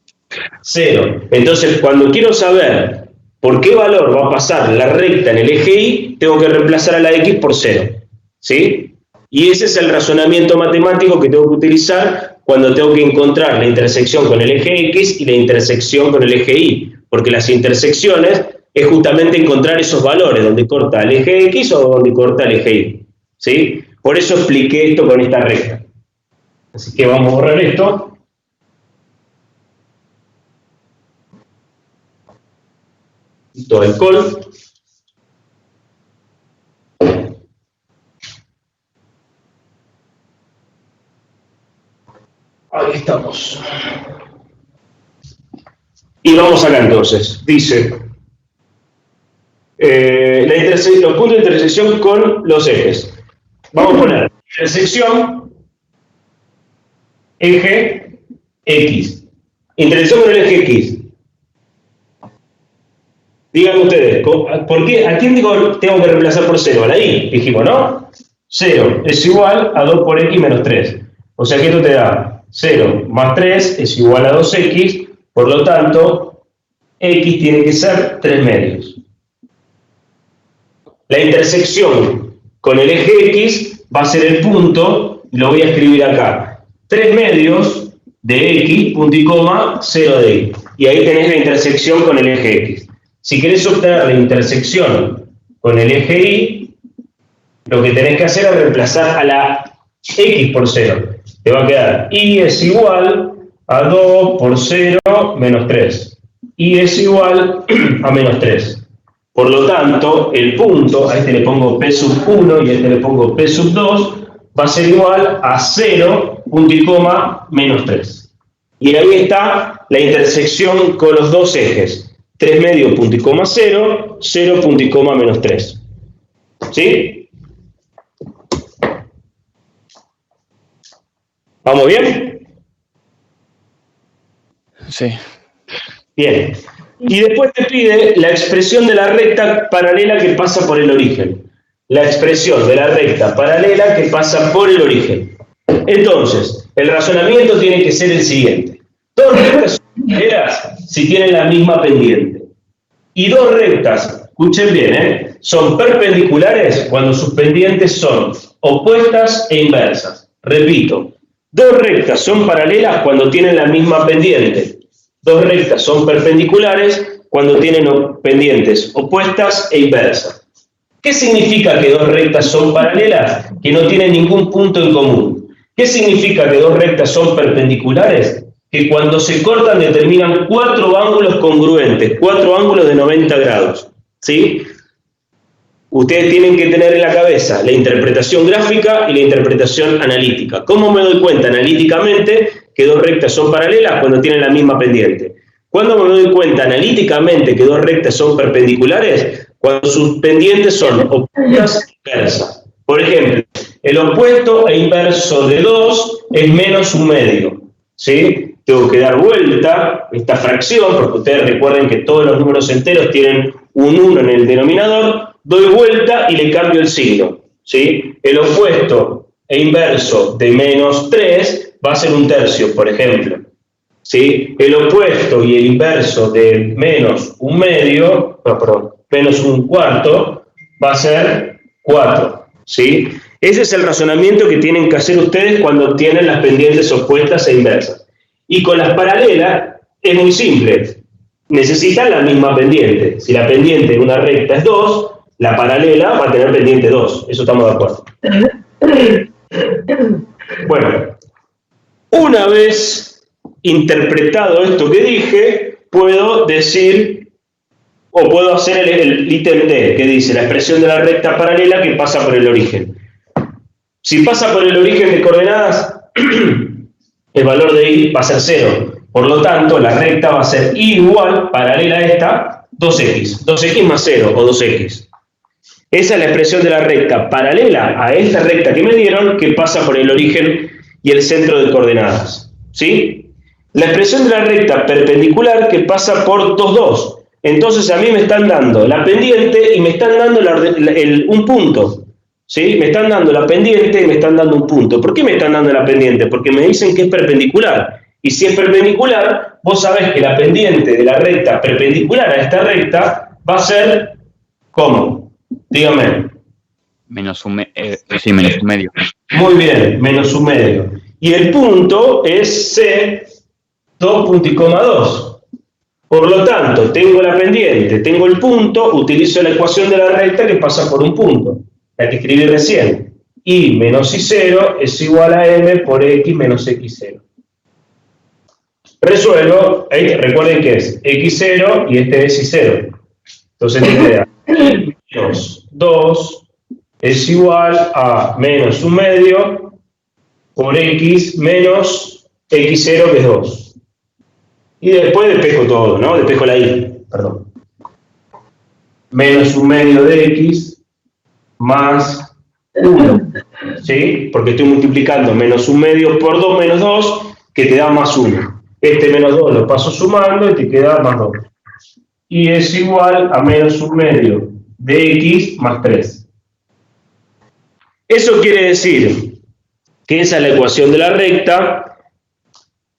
0. Entonces, cuando quiero saber por qué valor va a pasar la recta en el eje Y, tengo que reemplazar a la X por 0. ¿Sí? Y ese es el razonamiento matemático que tengo que utilizar cuando tengo que encontrar la intersección con el eje X y la intersección con el eje Y. Porque las intersecciones es justamente encontrar esos valores, donde corta el eje X o donde corta el eje Y. ¿Sí? Por eso expliqué esto con esta recta. Así que vamos a borrar esto. Todo el col. Ahí estamos. Y vamos acá entonces. Dice, los puntos de intersección con los ejes. Vamos a poner intersección, eje X. Intersección con el eje X. Díganme ustedes, ¿por qué? ¿A quién tengo que reemplazar por 0? A la Y, dijimos, ¿no? 0 es igual a 2 por X menos 3. O sea que esto te da 0 más 3 es igual a 2X, por lo tanto, X tiene que ser 3 medios. La intersección con el eje X va a ser el punto, y lo voy a escribir acá. 3 medios de X, punto y coma, 0 de Y. Y ahí tenés la intersección con el eje X. Si querés obtener la intersección con el eje Y, lo que tenés que hacer es reemplazar a la X por 0. Te va a quedar Y es igual a 2 por 0 menos 3. Y es igual a menos 3. Por lo tanto, el punto, a este le pongo P sub 1 y a este le pongo P sub 2, va a ser igual a 0, punto y coma, menos 3. Y ahí está la intersección con los dos ejes. 3 medio, punto y coma 0, 0, punto y coma, menos 3. ¿Sí? ¿Vamos bien? Sí. Bien. Y después te pide la expresión de la recta paralela que pasa por el origen. La expresión de la recta paralela que pasa por el origen. Entonces, el razonamiento tiene que ser el siguiente. Dos rectas son paralelas si tienen la misma pendiente. Y dos rectas, escuchen bien, son perpendiculares cuando sus pendientes son opuestas e inversas. Repito, dos rectas son paralelas cuando tienen la misma pendiente. Dos rectas son perpendiculares cuando tienen pendientes opuestas e inversas. ¿Qué significa que dos rectas son paralelas? Que no tienen ningún punto en común. ¿Qué significa que dos rectas son perpendiculares? Que cuando se cortan determinan 4 ángulos congruentes, 4 ángulos de 90 grados. ¿Sí? Ustedes tienen que tener en la cabeza la interpretación gráfica y la interpretación analítica. ¿Cómo me doy cuenta analíticamente que dos rectas son paralelas cuando tienen la misma pendiente? ¿Cuándo me doy cuenta analíticamente que dos rectas son perpendiculares? Cuando sus pendientes son opuestas e inversas. Por ejemplo, el opuesto e inverso de 2 es menos 1/2. ¿Sí? Tengo que dar vuelta esta fracción, porque ustedes recuerden que todos los números enteros tienen un 1 en el denominador. Doy vuelta y le cambio el signo. ¿sí? El opuesto e inverso de menos 3 va a ser 1/3, por ejemplo. ¿Sí? El opuesto y el inverso de menos 1/2, no, perdón, menos 1/4 va a ser 4. ¿Sí? Ese es el razonamiento que tienen que hacer ustedes cuando tienen las pendientes opuestas e inversas. Y con las paralelas es muy simple. Necesitan la misma pendiente. Si la pendiente de una recta es 2, la paralela va a tener pendiente 2. Eso estamos de acuerdo. Bueno, una vez interpretado esto que dije, puedo decir, o puedo hacer el ítem D, que dice la expresión de la recta paralela que pasa por el origen. Si pasa por el origen de coordenadas, el valor de y va a ser 0. Por lo tanto, la recta va a ser y igual, paralela a esta, 2x. 2x más 0, o 2x. Esa es la expresión de la recta paralela a esta recta que me dieron, que pasa por el origen y el centro de coordenadas. ¿Sí? La expresión de la recta perpendicular que pasa por 2, 2. Entonces a mí me están dando la pendiente y me están dando un punto. ¿Sí? Me están dando la pendiente y me están dando un punto. ¿Por qué me están dando la pendiente? Porque me dicen que es perpendicular. Y si es perpendicular, vos sabés que la pendiente de la recta perpendicular a esta recta va a ser, ¿cómo? Dígame. Menos un medio. Muy bien, menos 1/2. Y el punto es C, 2,2. Por lo tanto, tengo la pendiente, tengo el punto, utilizo la ecuación de la recta que pasa por un punto, la que escribí recién. Y menos I0 es igual a M por X menos X0. Resuelvo, recuerden que es X0 y este es I0. Entonces me queda menos 2 es igual a menos 1/2 por X menos X0 que es 2. Y después despejo todo, ¿no? Despejo la Y, perdón. Menos 1/2 de X más 1. ¿Sí? Porque estoy multiplicando menos 1/2 por 2 menos 2, que te da más 1. Este menos 2 lo paso sumando y te queda más 2. Y es igual a menos 1/2 de X más 3. Eso quiere decir que esa es la ecuación de la recta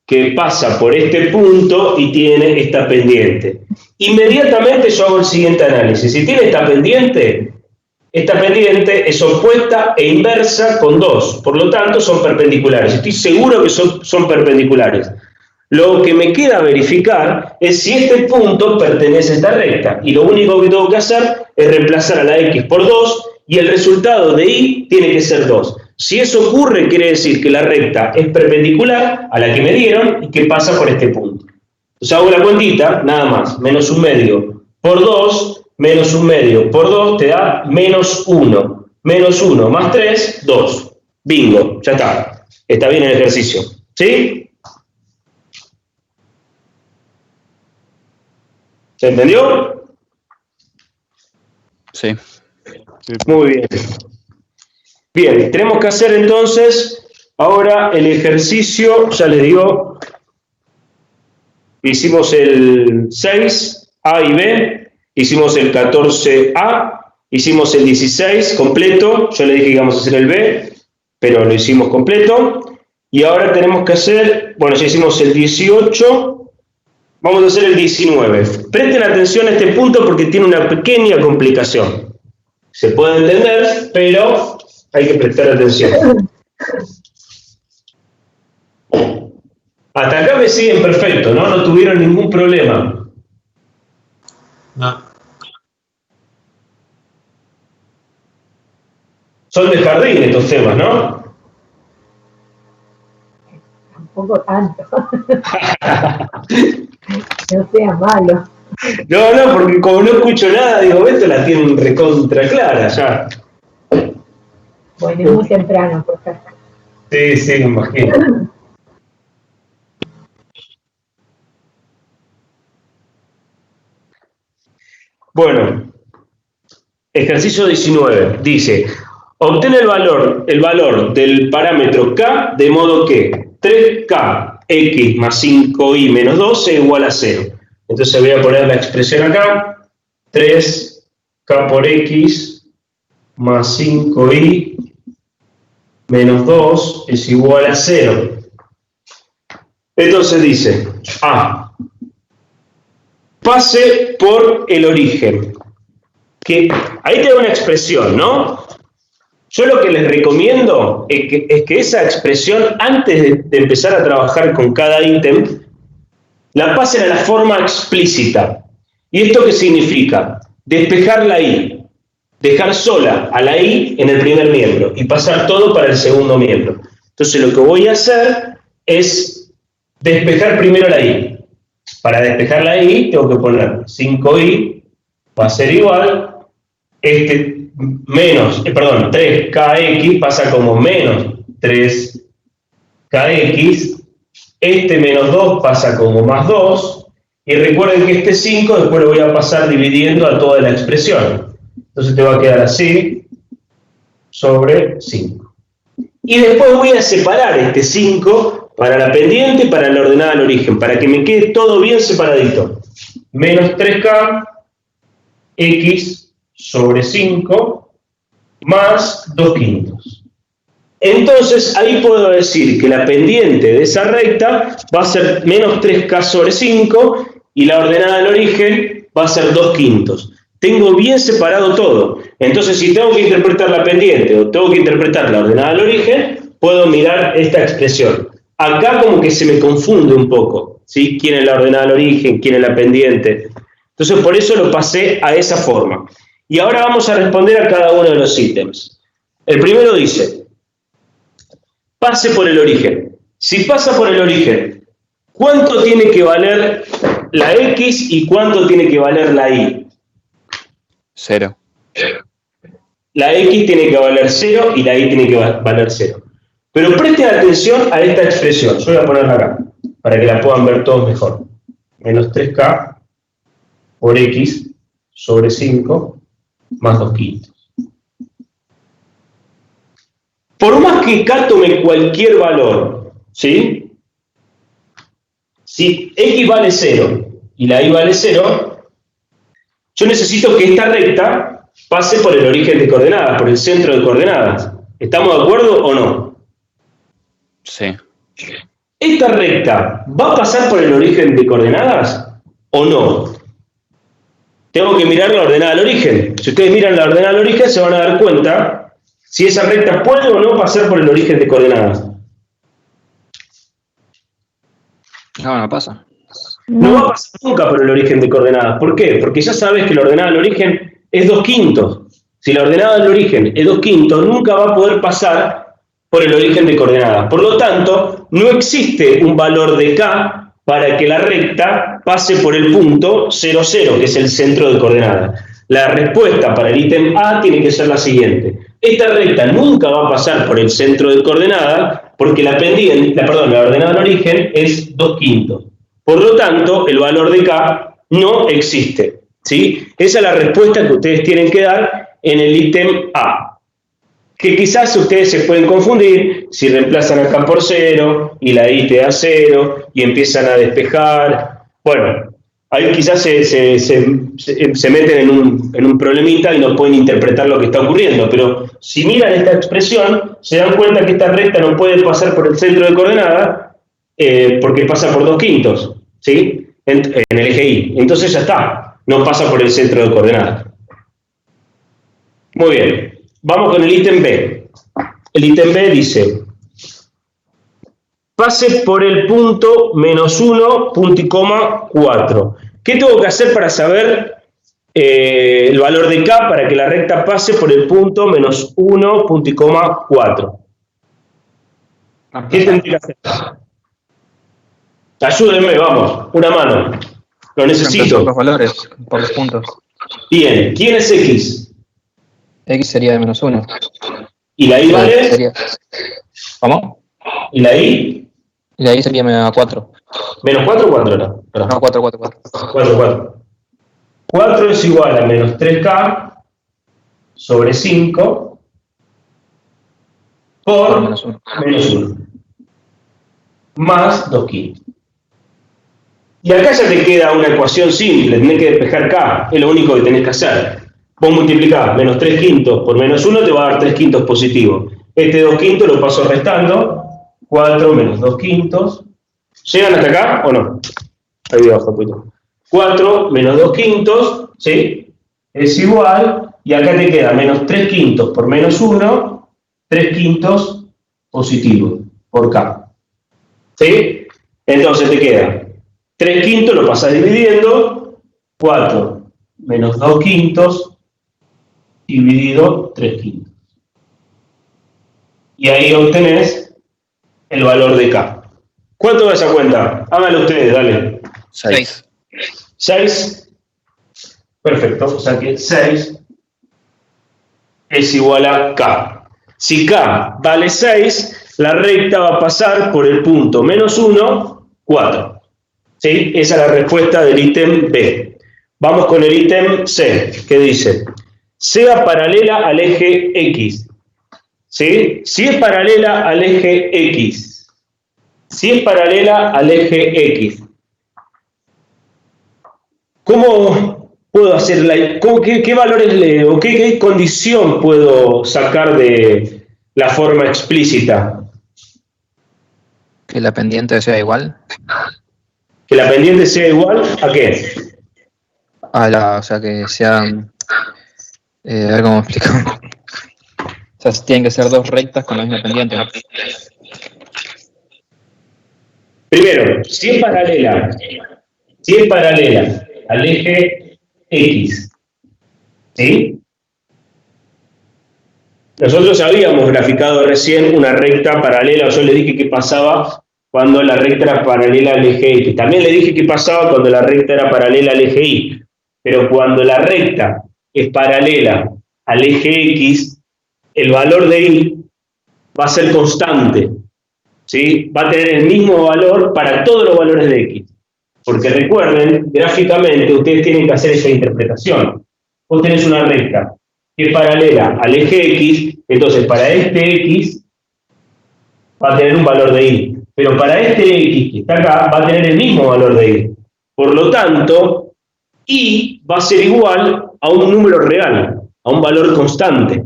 que pasa por este punto y tiene esta pendiente. Inmediatamente yo hago el siguiente análisis. Si tiene esta pendiente es opuesta e inversa con 2. Por lo tanto, son perpendiculares. Estoy seguro que son perpendiculares. Lo que me queda verificar es si este punto pertenece a esta recta. Y lo único que tengo que hacer es reemplazar a la X por 2 y el resultado de Y tiene que ser 2. Si eso ocurre, quiere decir que la recta es perpendicular a la que me dieron y que pasa por este punto. Entonces hago la cuentita, nada más, menos 1/2 por 2, menos 1/2 por 2 te da menos 1. Menos 1 más 3, 2. Bingo, ya está. Está bien el ejercicio. ¿Sí? ¿Se entendió? Sí. Muy bien. Bien, tenemos que hacer entonces ahora el ejercicio, ya les digo, hicimos el 6, A y B, hicimos el 14A, hicimos el 16 completo, yo les dije que íbamos a hacer el B, pero lo hicimos completo, y ahora tenemos que hacer, bueno, ya hicimos el 18, vamos a hacer el 19. Presten atención a este punto porque tiene una pequeña complicación. Se puede entender, pero hay que prestar atención. Hasta acá me siguen perfecto, ¿no? No tuvieron ningún problema. No. Son de jardín estos temas, ¿no? Tampoco tanto. No sea malo. No, porque como no escucho nada, digo, esto la tienen recontra clara ya. Bueno, es muy temprano, por favor. Sí, me imagino. Bueno, ejercicio 19, dice, obtén el valor del parámetro k de modo que 3k x más 5y menos 2 sea igual a 0. Entonces voy a poner la expresión acá, 3k por x más 5i menos 2 es igual a 0. Entonces dice, A, pase por el origen. Que ahí te da una expresión, ¿no? Yo lo que les recomiendo es que esa expresión, antes de empezar a trabajar con cada ítem, la pasen a la forma explícita. ¿Y esto qué significa? Despejar la i, dejar sola a la i en el primer miembro y pasar todo para el segundo miembro. Entonces lo que voy a hacer es despejar primero la i. Para despejar la i tengo que poner 5i, va a ser igual, 3kx pasa como menos 3kx, menos 2 pasa como más 2, y recuerden que este 5 después lo voy a pasar dividiendo a toda la expresión. Entonces te va a quedar así, sobre 5. Y después voy a separar este 5 para la pendiente y para la ordenada al origen, para que me quede todo bien separadito. Menos 3k x sobre 5 más 2/5. Entonces ahí puedo decir que la pendiente de esa recta va a ser menos 3k sobre 5 y la ordenada al origen va a ser 2/5. Tengo bien separado todo. Entonces si tengo que interpretar la pendiente o tengo que interpretar la ordenada al origen, puedo mirar esta expresión. Acá como que se me confunde un poco, ¿sí? ¿Quién es la ordenada al origen? ¿Quién es la pendiente? Entonces por eso lo pasé a esa forma. Y ahora vamos a responder a cada uno de los ítems. El primero dice, pase por el origen. Si pasa por el origen, ¿cuánto tiene que valer la x y cuánto tiene que valer la y? 0. La x tiene que valer 0 y la y tiene que valer 0. Pero presten atención a esta expresión. Yo voy a ponerla acá, para que la puedan ver todos mejor. Menos 3k por x sobre 5 más 2/5. Por más que k tome cualquier valor, ¿sí? Si x vale 0 y la y vale 0, yo necesito que esta recta pase por el origen de coordenadas, por el centro de coordenadas. ¿Estamos de acuerdo o no? Sí. ¿Esta recta va a pasar por el origen de coordenadas o no? Tengo que mirar la ordenada al origen. Si ustedes miran la ordenada al origen, se van a dar cuenta si esa recta puede o no pasar por el origen de coordenadas. No pasa. No va a pasar nunca por el origen de coordenadas. ¿Por qué? Porque ya sabes que la ordenada al origen es 2/5. Si la ordenada al origen es 2/5, nunca va a poder pasar por el origen de coordenadas. Por lo tanto, no existe un valor de k para que la recta pase por el punto 0, 0, que es el centro de coordenadas. La respuesta para el ítem A tiene que ser la siguiente. Esta recta nunca va a pasar por el centro de coordenadas porque la ordenada al origen es 2/5. Por lo tanto, el valor de k no existe, ¿sí? Esa es la respuesta que ustedes tienen que dar en el ítem A. Que quizás ustedes se pueden confundir si reemplazan acá por 0 y la i te da 0 y empiezan a despejar. Bueno, ahí quizás se meten en un problemita y no pueden interpretar lo que está ocurriendo, pero si miran esta expresión se dan cuenta que esta recta no puede pasar por el centro de coordenadas porque pasa por 2/5, ¿sí? En el eje y. Entonces ya está, no pasa por el centro de coordenadas. Muy bien. Vamos con el ítem B. El ítem B dice, pase por el punto menos 1, punto y coma 4. ¿Qué tengo que hacer para saber el valor de k para que la recta pase por el punto menos 1, punto y coma 4? ¿Qué tendría que hacer? Ayúdenme, vamos, una mano. Lo necesito. Los valores, por los puntos. Bien, ¿quién es x? X sería de menos 1. ¿Y la y vale? ¿Cómo? ¿Y la y? Y la y sería menos 4. ¿Menos 4 o 4 era? Perdón. No, 4. 4. 4 es igual a menos 3k sobre 5 por menos 1. Más 2/5. Y acá ya te queda una ecuación simple, tenés que despejar k, es lo único que tenés que hacer. Vos multiplicás menos 3 quintos por menos 1, te va a dar 3 quintos positivo. Este 2 quintos lo paso restando. 4 menos 2 quintos. ¿Llegan hasta acá o no? Ahí abajo, puto. 4 menos 2 quintos, ¿sí? Es igual, y acá te queda menos 3 quintos por menos 1, 3 quintos positivo por K. ¿Sí? Entonces te queda 3 quintos, lo pasas dividiendo, 4 menos 2 quintos dividido 3 quintos. Y ahí obtenés el valor de K. ¿Cuánto da esa cuenta? Háganlo ustedes, dale. 6. 6. Perfecto, o sea que 6 es igual a K. Si K vale 6, la recta va a pasar por el punto menos 1, 4. ¿Sí? Esa es la respuesta del ítem B. Vamos con el ítem C, que dice, sea paralela al eje X. ¿Sí? Si es paralela al eje X, si es paralela al eje X, ¿cómo puedo hacer qué valores o qué condición puedo sacar de la forma explícita? Que la pendiente sea igual ¿Que la pendiente sea igual a qué? o sea, que sea, a ver cómo explico. O sea, tienen que ser dos rectas con la misma pendiente. Primero, si es paralela al eje X, ¿sí? Nosotros habíamos graficado recién una recta paralela, yo le dije que pasaba cuando la recta era paralela al eje X. También le dije que pasaba cuando la recta era paralela al eje Y. Pero cuando la recta es paralela al eje X, el valor de Y va a ser constante, ¿sí? Va a tener el mismo valor para todos los valores de X. Porque recuerden, gráficamente ustedes tienen que hacer esa interpretación. Vos tenés una recta que es paralela al eje X, entonces para este X va a tener un valor de Y. Pero para este X que está acá va a tener el mismo valor de Y. Por lo tanto, Y va a ser igual a un número real, a un valor constante.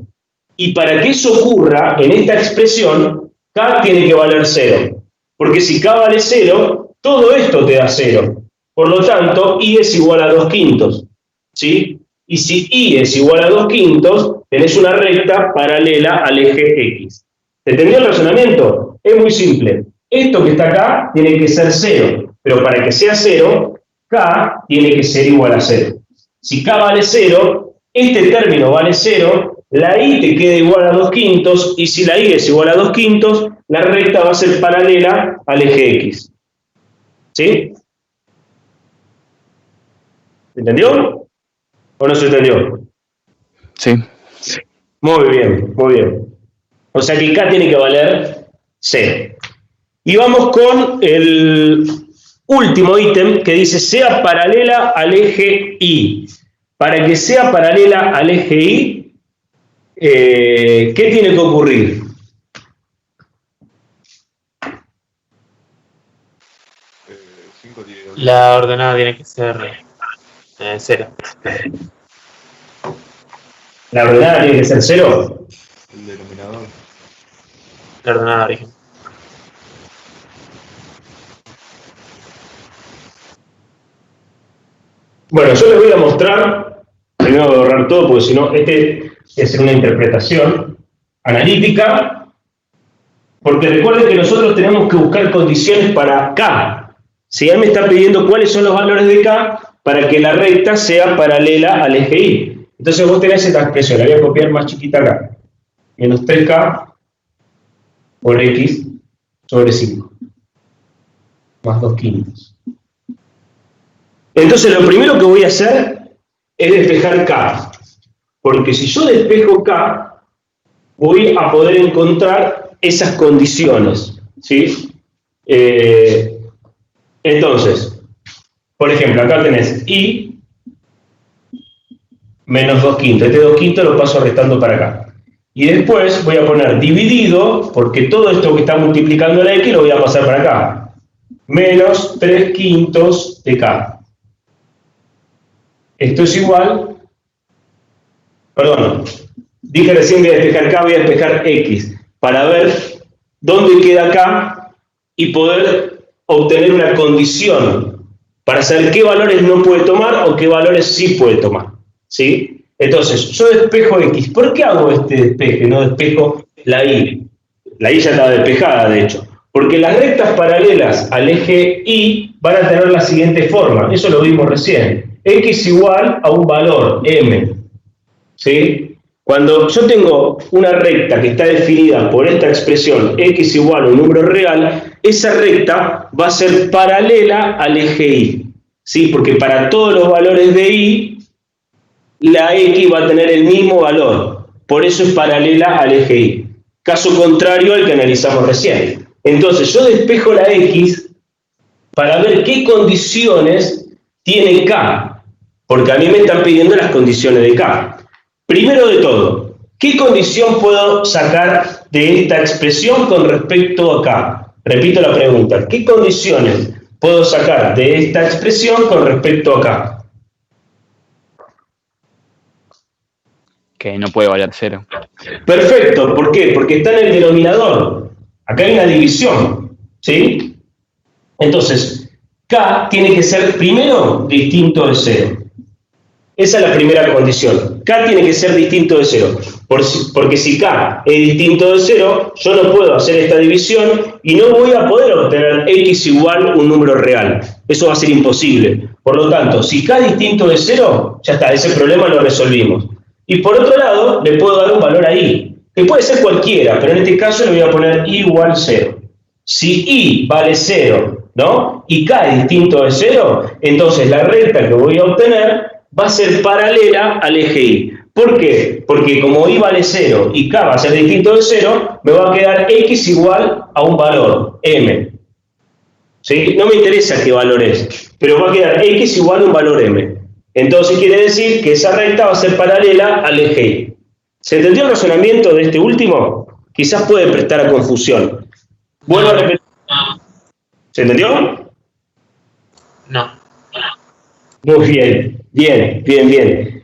Y para que eso ocurra en esta expresión, K tiene que valer 0. Porque si K vale 0, todo esto te da 0. Por lo tanto, Y es igual a 2 quintos. ¿Sí? Y si Y es igual a 2 quintos, tenés una recta paralela al eje X. ¿Se entendió el razonamiento? Es muy simple. Esto que está acá tiene que ser 0. Pero para que sea 0, K tiene que ser igual a 0. Si K vale 0, este término vale 0, la Y te queda igual a 2 quintos, y si la Y es igual a 2 quintos, la recta va a ser paralela al eje X. ¿Sí? ¿Se entendió? ¿O no se entendió? Sí. Muy bien, muy bien. O sea que K tiene que valer 0. Y vamos con el último ítem que dice sea paralela al eje Y. Para que sea paralela al eje Y, ¿qué tiene que ocurrir? La ordenada tiene que ser 0. ¿La ordenada tiene que ser 0? El denominador. La ordenada de origen. Bueno, yo les voy a mostrar, primero voy a borrar todo porque si no, es una interpretación analítica, porque recuerden que nosotros tenemos que buscar condiciones para K. Si él me está pidiendo cuáles son los valores de K para que la recta sea paralela al eje Y. Entonces vos tenés esta expresión, la voy a copiar más chiquita acá. Menos 3K por X sobre 5. Más 2 quintos. Entonces lo primero que voy a hacer es despejar K. Porque si yo despejo K, voy a poder encontrar esas condiciones. ¿Sí? Entonces, por ejemplo, acá tenés Y menos 2 quintos. Este 2 quintos lo paso restando para acá. Y después voy a poner dividido, porque todo esto que está multiplicando la X lo voy a pasar para acá. Menos 3 quintos de K. Esto es igual perdón, dije recién voy a despejar K, voy a despejar X, para ver dónde queda K y poder obtener una condición para saber qué valores no puede tomar o qué valores sí puede tomar, ¿sí? Entonces, yo despejo X. ¿Por qué hago este despeje? No despejo la Y. La Y ya estaba despejada, de hecho. Porque las rectas paralelas al eje Y van a tener la siguiente forma. Eso lo vimos recién. X igual a un valor, M. ¿Sí? Cuando yo tengo una recta que está definida por esta expresión, X igual a un número real, esa recta va a ser paralela al eje Y. ¿Sí? Porque para todos los valores de Y, la X va a tener el mismo valor. Por eso es paralela al eje Y. Caso contrario al que analizamos recién. Entonces yo despejo la X para ver qué condiciones tiene K. Porque a mí me están pidiendo las condiciones de K. Primero de todo, ¿qué condición puedo sacar de esta expresión con respecto a K? Repito la pregunta. ¿Qué condiciones puedo sacar de esta expresión con respecto a K? Que no puede valer 0. Perfecto, ¿por qué? Porque está en el denominador. Acá hay una división, ¿sí? Entonces, K tiene que ser primero distinto de 0. Esa es la primera condición. K tiene que ser distinto de 0. Porque si K es distinto de 0, yo no puedo hacer esta división y no voy a poder obtener X igual un número real. Eso va a ser imposible. Por lo tanto, si K es distinto de 0, ya está, ese problema lo resolvimos. Y por otro lado, le puedo dar un valor a Y, que puede ser cualquiera, pero en este caso le voy a poner Y igual 0. Si Y vale 0, ¿no? Y K es distinto de 0, entonces la recta que voy a obtener va a ser paralela al eje Y. ¿Por qué? Porque como Y vale 0 y K va a ser distinto de 0, me va a quedar X igual a un valor, M. ¿Sí? No me interesa qué valor es, pero va a quedar X igual a un valor M. Entonces quiere decir que esa recta va a ser paralela al eje Y. ¿Se entendió el razonamiento de este último? Quizás puede prestar a confusión. Vuelvo a repetir. ¿Se entendió? No. Muy bien, bien.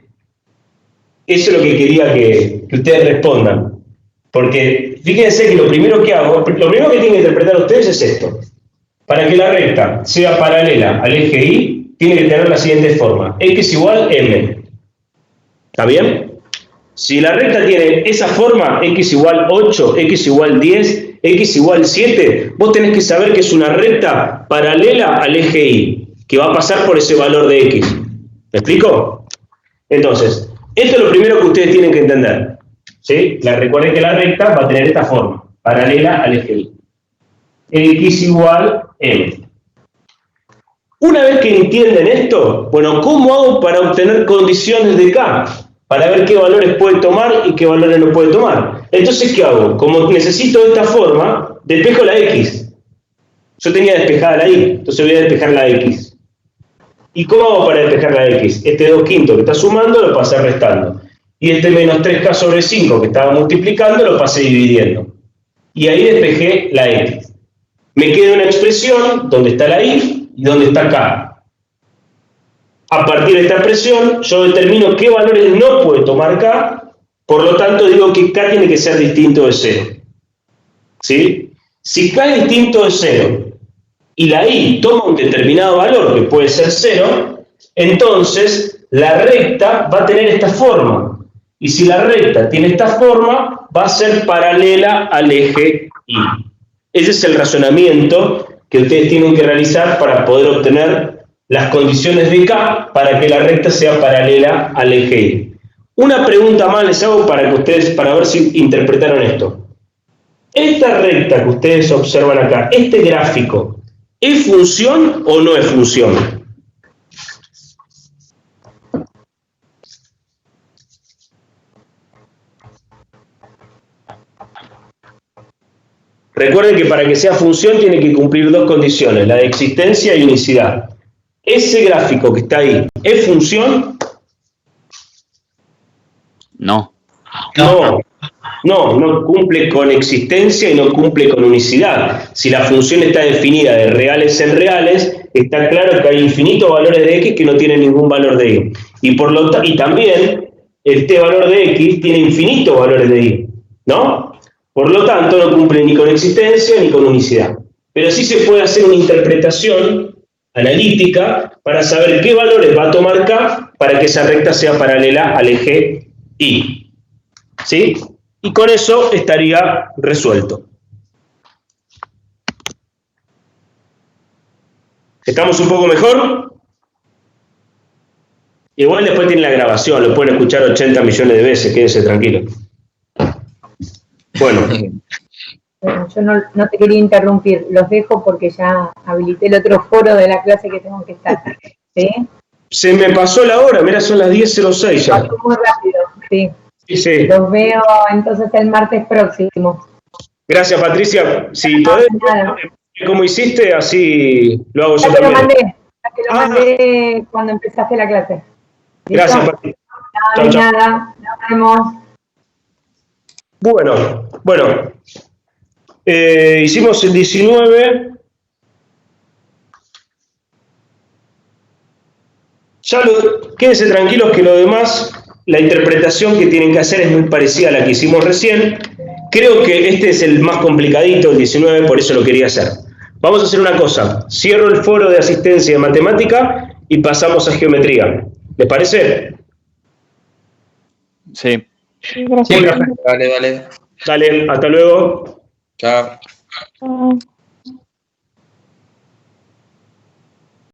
Eso es lo que quería que ustedes respondan. Porque fíjense que lo primero que hago, lo primero que tienen que interpretar ustedes es esto. Para que la recta sea paralela al eje Y, tiene que tener la siguiente forma. X igual M. ¿Está bien? Si la recta tiene esa forma, X igual 8, X igual 10, X igual 7, vos tenés que saber que es una recta paralela al eje Y, que va a pasar por ese valor de X. ¿Me explico? Entonces, esto es lo primero que ustedes tienen que entender. ¿Sí? Recuerden que la recta va a tener esta forma, paralela al eje Y. X igual M. Una vez que entienden esto, bueno, ¿cómo hago para obtener condiciones de K? Para ver qué valores puede tomar y qué valores no puede tomar. Entonces, ¿qué hago? Como necesito esta forma, despejo la X. Yo tenía despejada la Y, entonces voy a despejar la X. ¿Y cómo hago para despejar la X? Este 2/5 que está sumando lo pasé restando. Y este menos 3K sobre 5 que estaba multiplicando lo pasé dividiendo. Y ahí despejé la X. Me queda una expresión donde está la Y y donde está K. A partir de esta expresión, yo determino qué valores no puede tomar K, por lo tanto digo que K tiene que ser distinto de 0. ¿Sí? Si K es distinto de 0 y la Y toma un determinado valor, que puede ser 0, entonces la recta va a tener esta forma. Y si la recta tiene esta forma, va a ser paralela al eje Y. Ese es el razonamiento que ustedes tienen que realizar para poder obtener las condiciones de K para que la recta sea paralela al eje Y. Una pregunta más les hago para que ustedes, para ver si interpretaron esto. Esta recta que ustedes observan acá, este gráfico, ¿es función o no es función? Recuerden que para que sea función tiene que cumplir dos condiciones, la de existencia y unicidad. ¿Ese gráfico que está ahí es función? No. No cumple con existencia y no cumple con unicidad. Si la función está definida de reales en reales, está claro que hay infinitos valores de X que no tienen ningún valor de Y. Y también el t valor de x tiene infinitos valores de y, ¿no? Por lo tanto, no cumple ni con existencia ni con unicidad. Pero sí se puede hacer una interpretación analítica para saber qué valores va a tomar K para que esa recta sea paralela al eje Y. ¿Sí? Y con eso estaría resuelto. ¿Estamos un poco mejor? Igual después tiene la grabación, lo pueden escuchar 80 millones de veces, quédese tranquilo. Bueno. Bueno, yo no te quería interrumpir, los dejo porque ya habilité el otro foro de la clase que tengo que estar. ¿Sí? Se me pasó la hora, mira, son las 10:06 ya. Pasó muy rápido, sí. Sí. Los veo entonces el martes próximo. Gracias, Patricia. Si podés, ¿cómo hiciste? Así lo hago yo también. Ya te lo mandé cuando empezaste la clase. ¿Listo? Gracias, Patricia. No, chau, nada, nos vemos. Bueno. Hicimos el 19. Quédense tranquilos que lo demás, la interpretación que tienen que hacer es muy parecida a la que hicimos recién. Creo que este es el más complicadito, el 19, por eso lo quería hacer. Vamos a hacer una cosa. Cierro el foro de asistencia de matemática y pasamos a geometría. ¿Les parece? Sí. Sí, gracias. Dale. Dale, hasta luego. Chao. Chao.